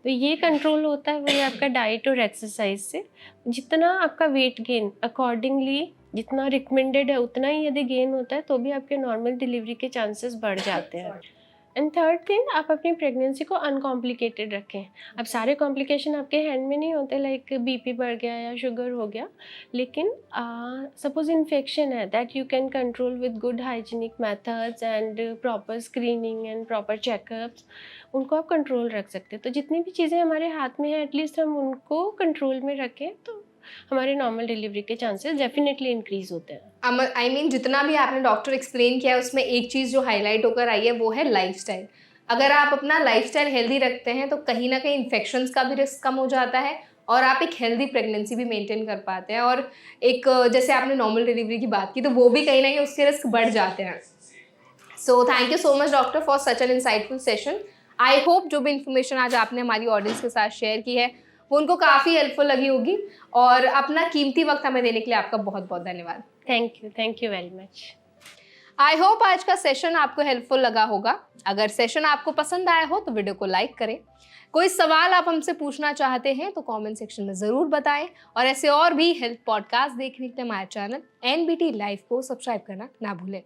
तो ये कंट्रोल होता है वही आपका डाइट और एक्सरसाइज से। जितना आपका वेट गेन अकॉर्डिंगली जितना रिकमेंडेड है उतना ही यदि गेन होता है, तो भी आपके नॉर्मल डिलीवरी के चांसेस बढ़ जाते हैं। एंड थर्ड थिंग, आप अपनी प्रेगनेंसी को अनकॉम्प्लिकेटेड रखें। अब सारे कॉम्प्लिकेशन आपके हैंड में नहीं होते, लाइक बीपी बढ़ गया या शुगर हो गया, लेकिन सपोज इन्फेक्शन है, that you can control with good hygienic methods and proper screening and proper checkups, उनको आप कंट्रोल रख सकते हैं। तो जितनी भी चीज़ें हमारे हाथ में हैं, एटलीस्ट हम उनको कंट्रोल में रखें, तो हमारे नॉर्मल डिलीवरी के चांसेस डेफिनेटली इंक्रीज होते हैं। आई मीन जितना भी आपने डॉक्टर एक्सप्लेन किया है, उसमें एक चीज़ जो हाईलाइट होकर आई है वो है लाइफस्टाइल। अगर आप अपना लाइफस्टाइल हेल्दी रखते हैं तो कहीं ना कहीं इन्फेक्शंस का भी रिस्क कम हो जाता है और आप एक हेल्दी प्रेगनेंसी भी मेंटेन कर पाते हैं। और एक जैसे आपने नॉर्मल डिलीवरी की बात की, तो वो भी कहीं ना कहीं उसके रिस्क बढ़ जाते हैं। So thank you so much doctor for such an insightful session. I hope जो भी इन्फॉर्मेशन आज आपने हमारी ऑडियंस के साथ शेयर की है वो उनको काफ़ी हेल्पफुल लगी होगी। और अपना कीमती वक्त हमें देने के लिए आपका बहुत बहुत धन्यवाद। Thank you very much. I hope आज का सेशन आपको हेल्पफुल लगा होगा। अगर सेशन आपको पसंद आया हो तो वीडियो को लाइक करें। कोई सवाल आप हमसे पूछना चाहते हैं तो कमेंट सेक्शन में ज़रूर बताएं। और ऐसे और भी हेल्थ पॉडकास्ट देखने के लिए हमारे चैनल NBT लाइव को सब्सक्राइब करना ना भूलें।